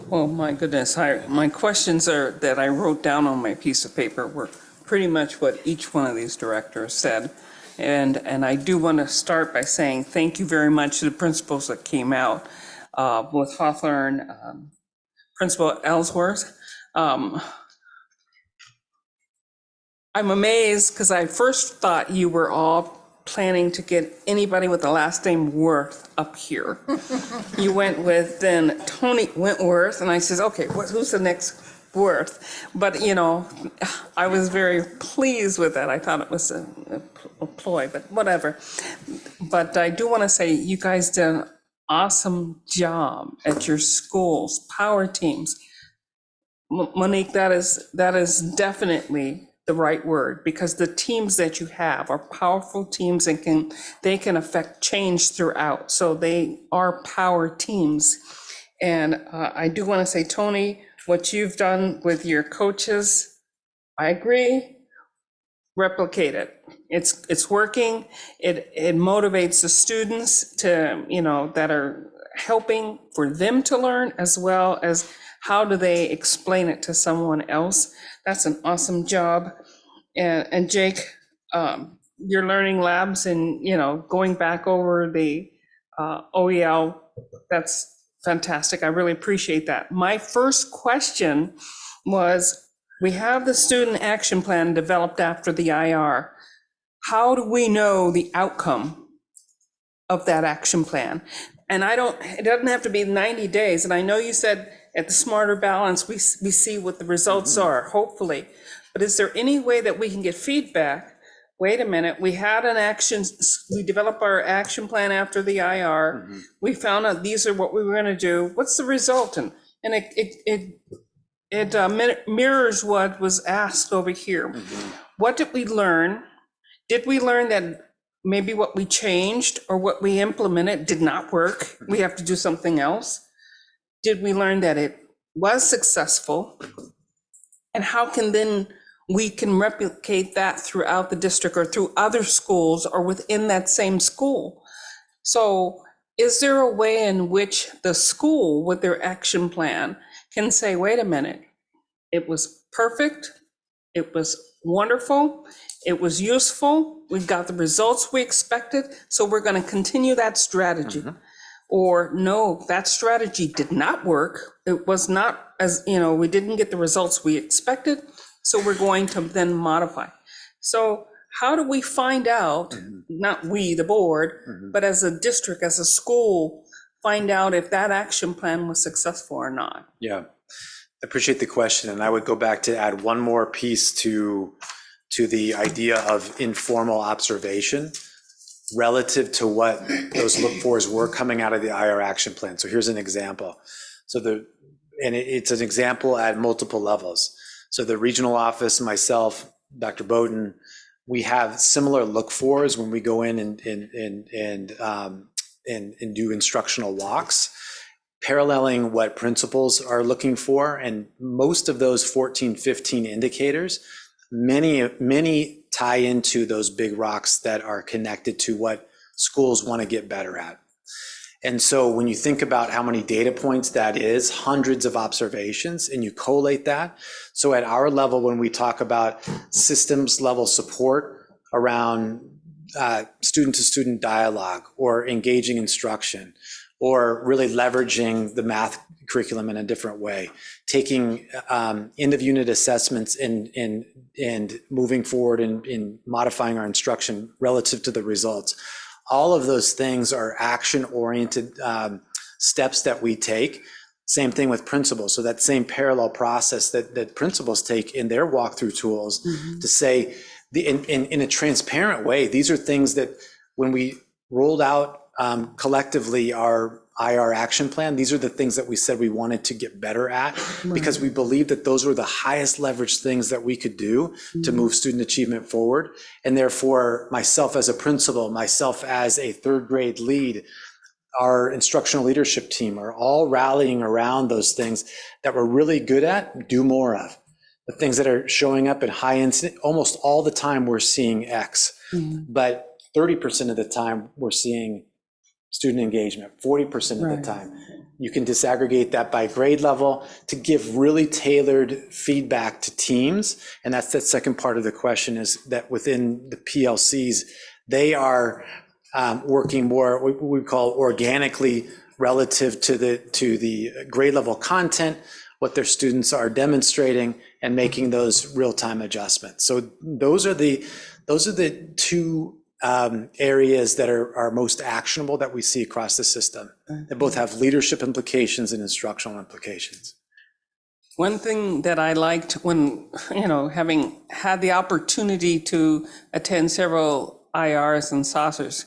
Well, my goodness, my questions that I wrote down on my piece of paper were pretty much what each one of these directors said. And I do want to start by saying thank you very much to the principals that came out with Hawthorne, Principal Ellsworth. I'm amazed because I first thought you were all planning to get anybody with the last name Worth up here. You went with then Tony Wentworth, and I says, okay, who's the next Worth? But I was very pleased with that. I thought it was a ploy, but whatever. But I do want to say you guys did an awesome job at your schools, power teams. Monique, that is definitely the right word, because the teams that you have are powerful teams and they can affect change throughout. So they are power teams. And I do want to say, Tony, what you've done with your coaches, I agree, replicate it. It's working. It motivates the students to, that are helping for them to learn, as well as how do they explain it to someone else. That's an awesome job. And Jake, your learning labs and, going back over the OEL, that's fantastic. I really appreciate that. My first question was, we have the student action plan developed after the IR. How do we know the outcome of that action plan? And it doesn't have to be 90 days. And I know you said at the Smarter Balance, we see what the results are, hopefully. But is there any way that we can get feedback? Wait a minute, we developed our action plan after the IR. We found out these are what we were going to do. What's the result? And it mirrors what was asked over here. What did we learn? Did we learn that maybe what we changed or what we implemented did not work? We have to do something else. Did we learn that it was successful? And how can then we can replicate that throughout the district or through other schools or within that same school? So is there a way in which the school with their action plan can say, wait a minute, it was perfect, it was wonderful, it was useful, we got the results we expected, so we're going to continue that strategy? Or no, that strategy did not work. It was not as, we didn't get the results we expected, so we're going to then modify. So how do we find out, not we, the board, but as a district, as a school, find out if that action plan was successful or not? Yeah, I appreciate the question. And I would go back to add one more piece to the idea of informal observation relative to what those look-fors were coming out of the IR action plan. So here's an example. It's an example at multiple levels. So the regional office, myself, Dr. Bowden, we have similar look-fors when we go in and do instructional walks, paralleling what principals are looking for. And most of those 14, 15 indicators, many tie into those big rocks that are connected to what schools want to get better at. And so when you think about how many data points that is, hundreds of observations, and you collate that. So at our level, when we talk about systems level support around student-to-student dialogue or engaging instruction, or really leveraging the math curriculum in a different way, taking end-of-unit assessments and moving forward in modifying our instruction relative to the results. All of those things are action-oriented steps that we take. Same thing with principals. So that same parallel process that principals take in their walkthrough tools to say, in a transparent way, these are things that when we rolled out collectively our IR action plan, these are the things that we said we wanted to get better at, because we believe that those were the highest leverage things that we could do to move student achievement forward. And therefore, myself as a principal, myself as a third grade lead, our instructional leadership team are all rallying around those things that we're really good at, do more of. The things that are showing up in high incident, almost all the time we're seeing X, but 30% of the time we're seeing student engagement, 40% of the time. You can disaggregate that by grade level to give really tailored feedback to teams. And that's the second part of the question, is that within the PLCs, they are working more, what we call organically, relative to the grade level content, what their students are demonstrating, and making those real-time adjustments. So those are the two areas that are most actionable that we see across the system. They both have leadership implications and instructional implications. One thing that I liked when, having had the opportunity to attend several IRs and saucers,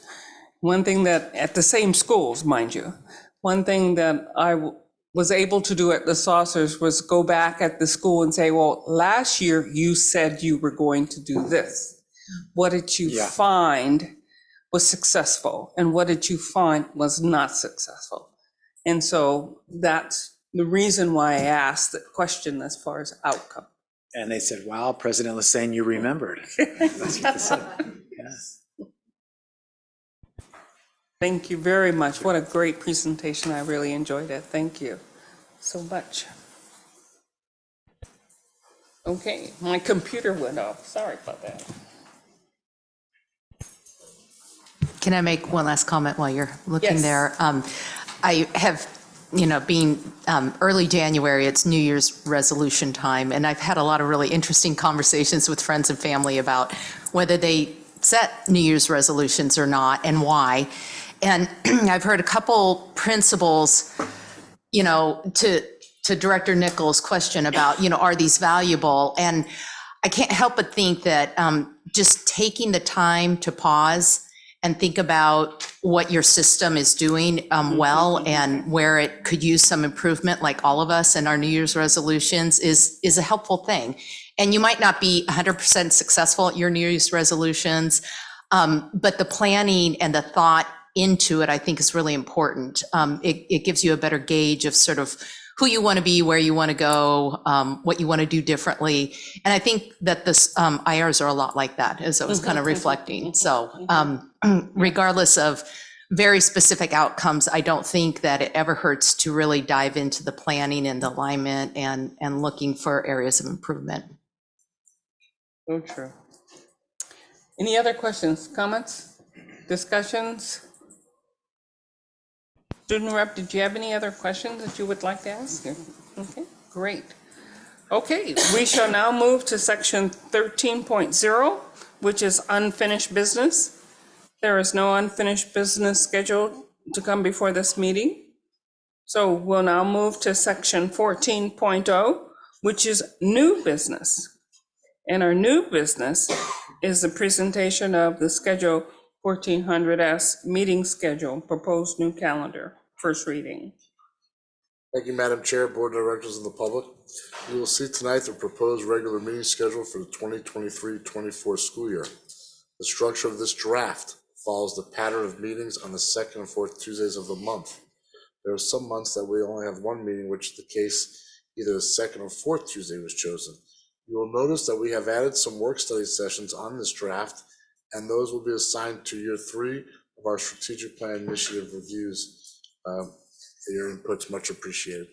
one thing that, at the same schools, mind you, one thing that I was able to do at the saucers was go back at the school and say, well, last year you said you were going to do this. What did you find was successful, and what did you find was not successful? And so that's the reason why I asked the question as far as outcome. And they said, wow, President Lassane, you remembered. That's what they said. Yes. Thank you very much. What a great presentation. I really enjoyed it. Thank you so much. Okay, my computer went off. Sorry about that. Can I make one last comment while you're looking Yes. there? I have, being early January, it's New Year's resolution time, and I've had a lot of really interesting conversations with friends and family about whether they set New Year's resolutions or not, and why. And I've heard a couple principals, to Director Nichols' question about, are these valuable? And I can't help but think that just taking the time to pause and think about what your system is doing well and where it could use some improvement, like all of us and our New Year's resolutions, is a helpful thing. And you might not be 100% successful at your New Year's resolutions, but the planning and the thought into it, I think, is really important. It gives you a better gauge of sort of who you want to be, where you want to go, what you want to do differently. And I think that this IRs are a lot like that, as I was kind of reflecting. So regardless of very specific outcomes, I don't think that it ever hurts to really dive into the planning and the alignment and looking for areas of improvement. So true. Any other questions, comments, discussions? Student rep, did you have any other questions that you would like to ask? Okay, great. Okay, we shall now move to section 13.0, which is unfinished business. There is no unfinished business scheduled to come before this meeting. So we'll now move to section 14.0, which is new business. And our new business is the presentation of the Schedule 1400S meeting schedule, proposed new calendar, first reading. Thank you, Madam Chair, Board of Directors, and the public. You will see tonight the proposed regular meeting schedule for the 2023-24 school year. The structure of this draft follows the pattern of meetings on the second and fourth Tuesdays of the month. There are some months that we only have one meeting, which is the case either the second or fourth Tuesday was chosen. You will notice that we have added some work study sessions on this draft, and those will be assigned to year 3 of our strategic plan initiative reviews. Your input's much appreciated.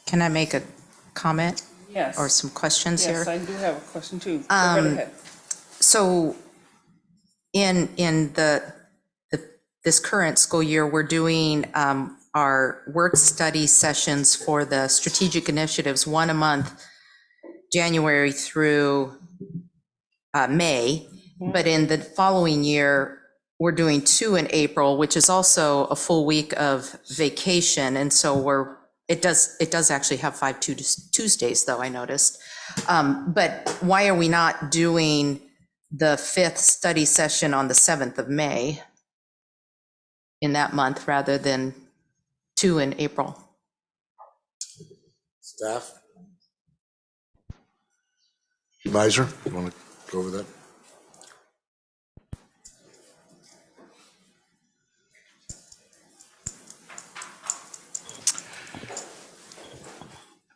Can I make a comment? Yes. Or some questions here? Yes, I do have a question too. Go right ahead. So in this current school year, we're doing our work study sessions for the strategic initiatives, 1 a month, January through May. But in the following year, we're doing 2 in April, which is also a full week of vacation. And so it does actually have 5 Tuesdays, though, I noticed. But why are we not doing the 5th study session on the 7th of May in that month rather than 2 in April? Staff? Advisor, you want to go over that?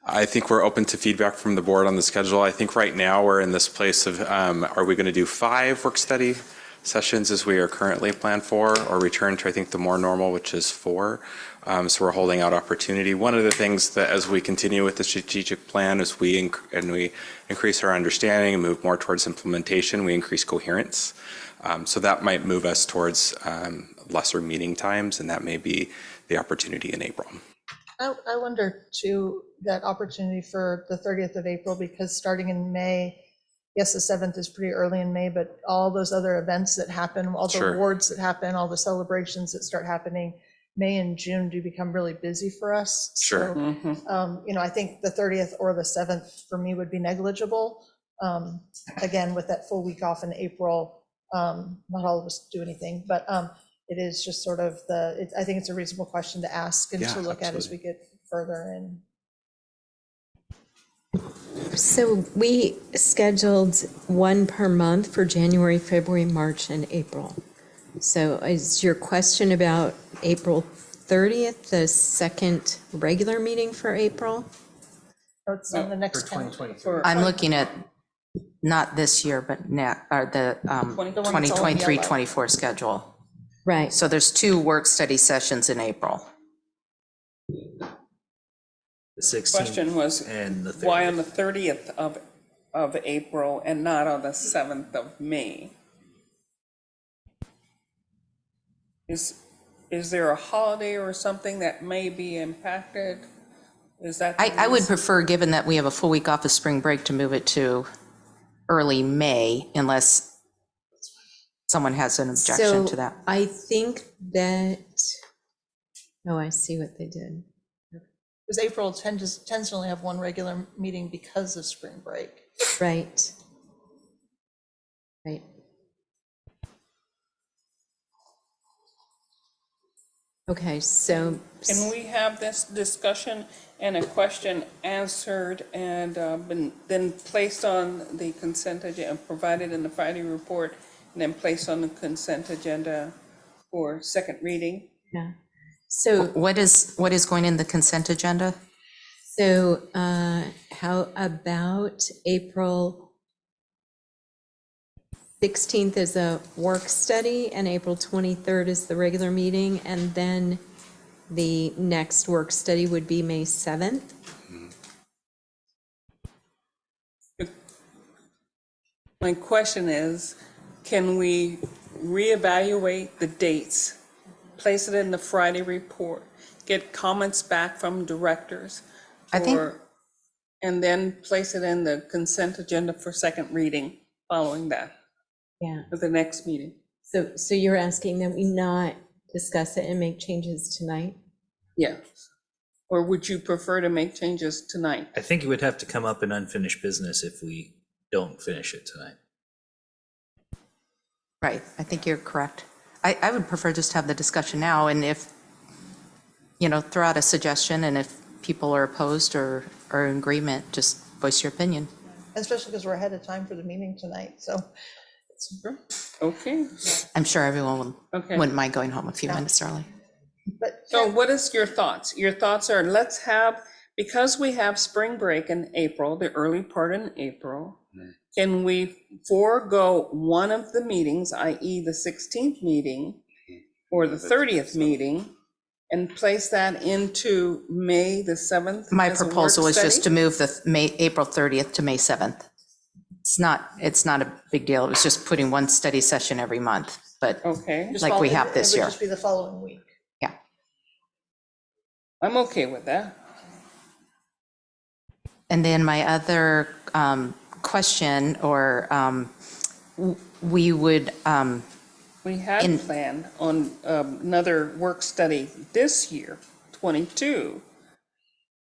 I think we're open to feedback from the board on the schedule. I think right now we're in this place of, are we going to do 5 work study sessions as we are currently planned for, or return to, I think, the more normal, which is 4? So we're holding out opportunity. One of the things that as we continue with the strategic plan is we increase our understanding and move more towards implementation, we increase coherence. So that might move us towards lesser meeting times, and that may be the opportunity in April. I wonder too, that opportunity for the 30th of April, because starting in May, yes, the 7th is pretty early in May, but all those other events that happen, all the awards that happen, all the celebrations that start happening, May and June do become really busy for us. Sure. So, I think the 30th or the 7th for me would be negligible. Again, with that full week off in April, not all of us do anything, but it is just sort of I think it's a reasonable question to ask and to look at as we get further in. So we scheduled 1 per month for January, February, March, and April. So is your question about April 30th, the second regular meeting for April? It's on the next calendar. I'm looking at not this year, but the 2023-24 schedule. Right. So there's 2 work study sessions in April. The 16th Question was, and the 30th. why on the 30th of April and not on the 7th of May? Is there a holiday or something that may be impacted? Is that? I would prefer, given that we have a full week off of spring break, to move it to early May, unless someone has an objection to that. I think that, I see what they did. Because April tends to only have 1 regular meeting because of spring break. Right. Right. Okay, so. Can we have this discussion and a question answered and then placed on the consent agenda, provided in the Friday report, and then placed on the consent agenda for second reading? Yeah. So what is going in the consent agenda? So how about April 16th is a work study and April 23rd is the regular meeting, and then the next work study would be May 7th? My question is, can we reevaluate the dates, place it in the Friday report, get comments back from directors? I think- And then place it in the consent agenda for second reading following that, Yeah. for the next meeting? So you're asking that we not discuss it and make changes tonight? Yes. Or would you prefer to make changes tonight? I think it would have to come up in unfinished business if we don't finish it tonight. Right, I think you're correct. I would prefer just to have the discussion now, and if, throw out a suggestion, and if people are opposed or are in agreement, just voice your opinion. Especially because we're ahead of time for the meeting tonight, so. Okay. I'm sure everyone Okay. wouldn't mind going home a few minutes early. So what is your thoughts? Your thoughts are, let's have, because we have spring break in April, the early part in April, can we forego one of the meetings, i.e. the 16th meeting or the 30th meeting, and place that into May the 7th? My as a work proposal is just to study? move the April 30th to May 7th. It's not a big deal. It was just putting one study session every month, but Okay, like we have this It year. would just be the following week. I'm okay with that. And then my other question, or we would, We had planned on another work study this year, 22,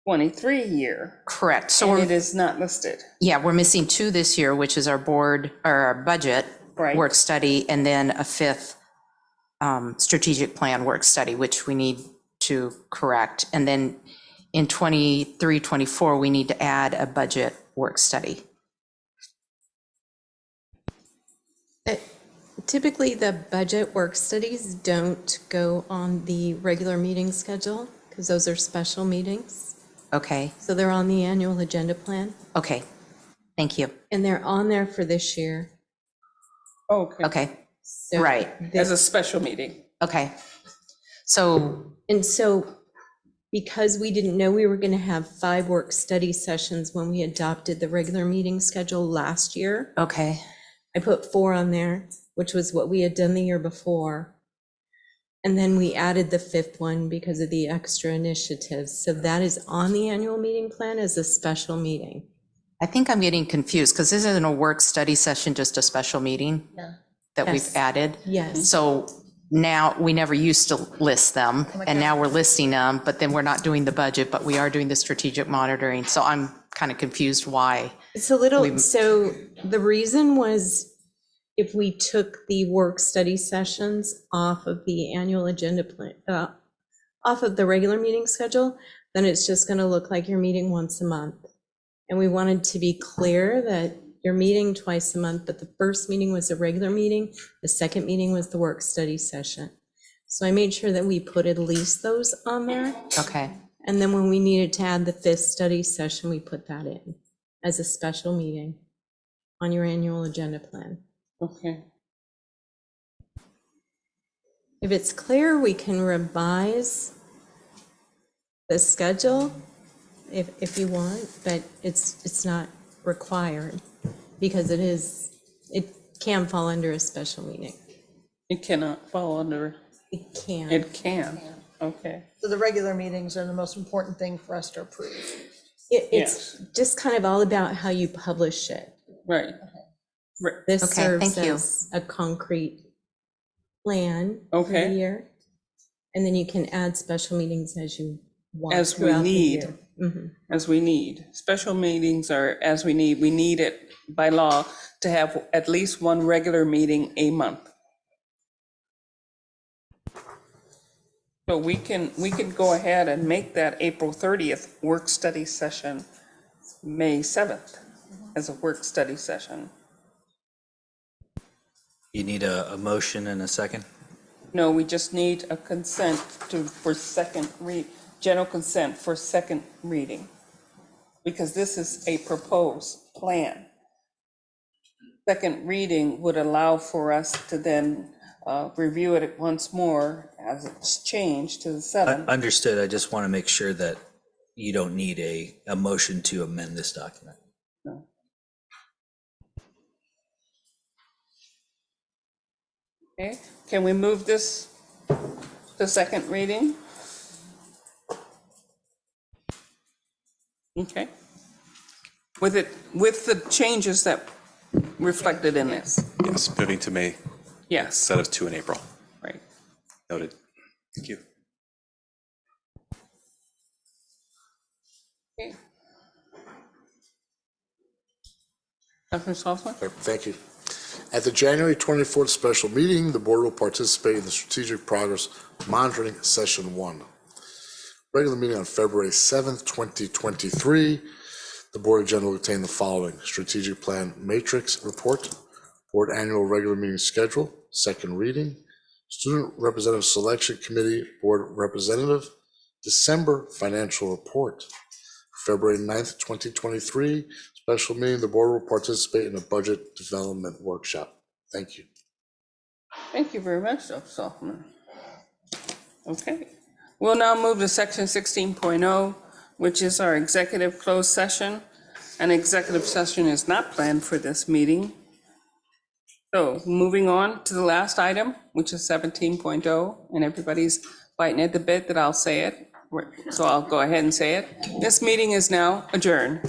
23 year. correct. So And it is not listed. yeah, we're missing 2 this year, which is our board, or our budget Right. work study, and then a 5th strategic plan work study, which we need to correct. And then in 23, 24, we need to add a budget work study. Typically, the budget work studies don't go on the regular meeting schedule because those are special meetings. Okay, So they're on the annual agenda plan, okay, thank you. and they're on there for this year. Okay. Okay, So right, As a special meeting. okay. So, And so because we didn't know we were going to have 5 work study sessions when we adopted the regular meeting schedule last year, okay, I put 4 on there, which was what we had done the year before. And then we added the 5th one because of the extra initiatives. So that is on the annual meeting plan as a special meeting. I think I'm getting confused, because this isn't a work study session, just a special meeting that Yes. we've added. Yes. So now, we never used to list them, and now we're listing them, but then we're not doing the budget, but we are doing the strategic monitoring. So I'm kind of confused why. It's a little, so the reason was if we took the work study sessions off of the annual agenda plan, off of the regular meeting schedule, then it's just going to look like you're meeting once a month. And we wanted to be clear that you're meeting twice a month, but the first meeting was a regular meeting, the second meeting was the work study session. So I made sure that we put at least those on there. Okay, And then when we needed to add the 5th study session, we put that in as a special meeting on your annual agenda plan. Okay. If it's clear, we can revise the schedule if you want, but it's not required because it can fall under a special meeting. It cannot fall under, It can. it can, okay. So the regular meetings are the most important thing for us to approve. It's just kind of all about how you publish it. Right. This Okay, serves thank you. as a concrete plan for the Okay. year. And then you can add special meetings as you want. As we throughout the need. year. Mhm. As we need. Special meetings are as we need. We need it by law to have at least one regular meeting a month. So we can go ahead and make that April 30th work study session May 7th as a work study session. You need a motion and a second? No, we just need a consent general consent for second reading. because this is a proposed plan. Second reading would allow for us to then review it once more as it's changed to the 7th. Understood. I just want to make sure that you don't need a motion to amend this document. No. Okay, can we move this to second reading? Okay. With the changes that reflected in this? Yes, moving to May Yes, instead of 2 in April. right. Noted. Thank you. Okay. Dr. Salzman? Thank you. At the January 24th special meeting, the board will participate in the Strategic Progress Monitoring Session 1. Regular meeting on February 7th, 2023. The board agenda will contain the following: Strategic Plan Matrix Report, Board Annual Regular Meeting Schedule, second reading, Student Representative Selection Committee Board Representative, December Financial Report. February 9th, 2023, special meeting, the board will participate in a budget development workshop. Thank you. Thank you very much, Dr. Salzman. Okay, we'll now move to section 16.0, which is our executive closed session. An executive session is not planned for this meeting. So moving on to the last item, which is 17.0, and everybody's biting at the bit that I'll say it. So I'll go ahead and say it. This meeting is now adjourned.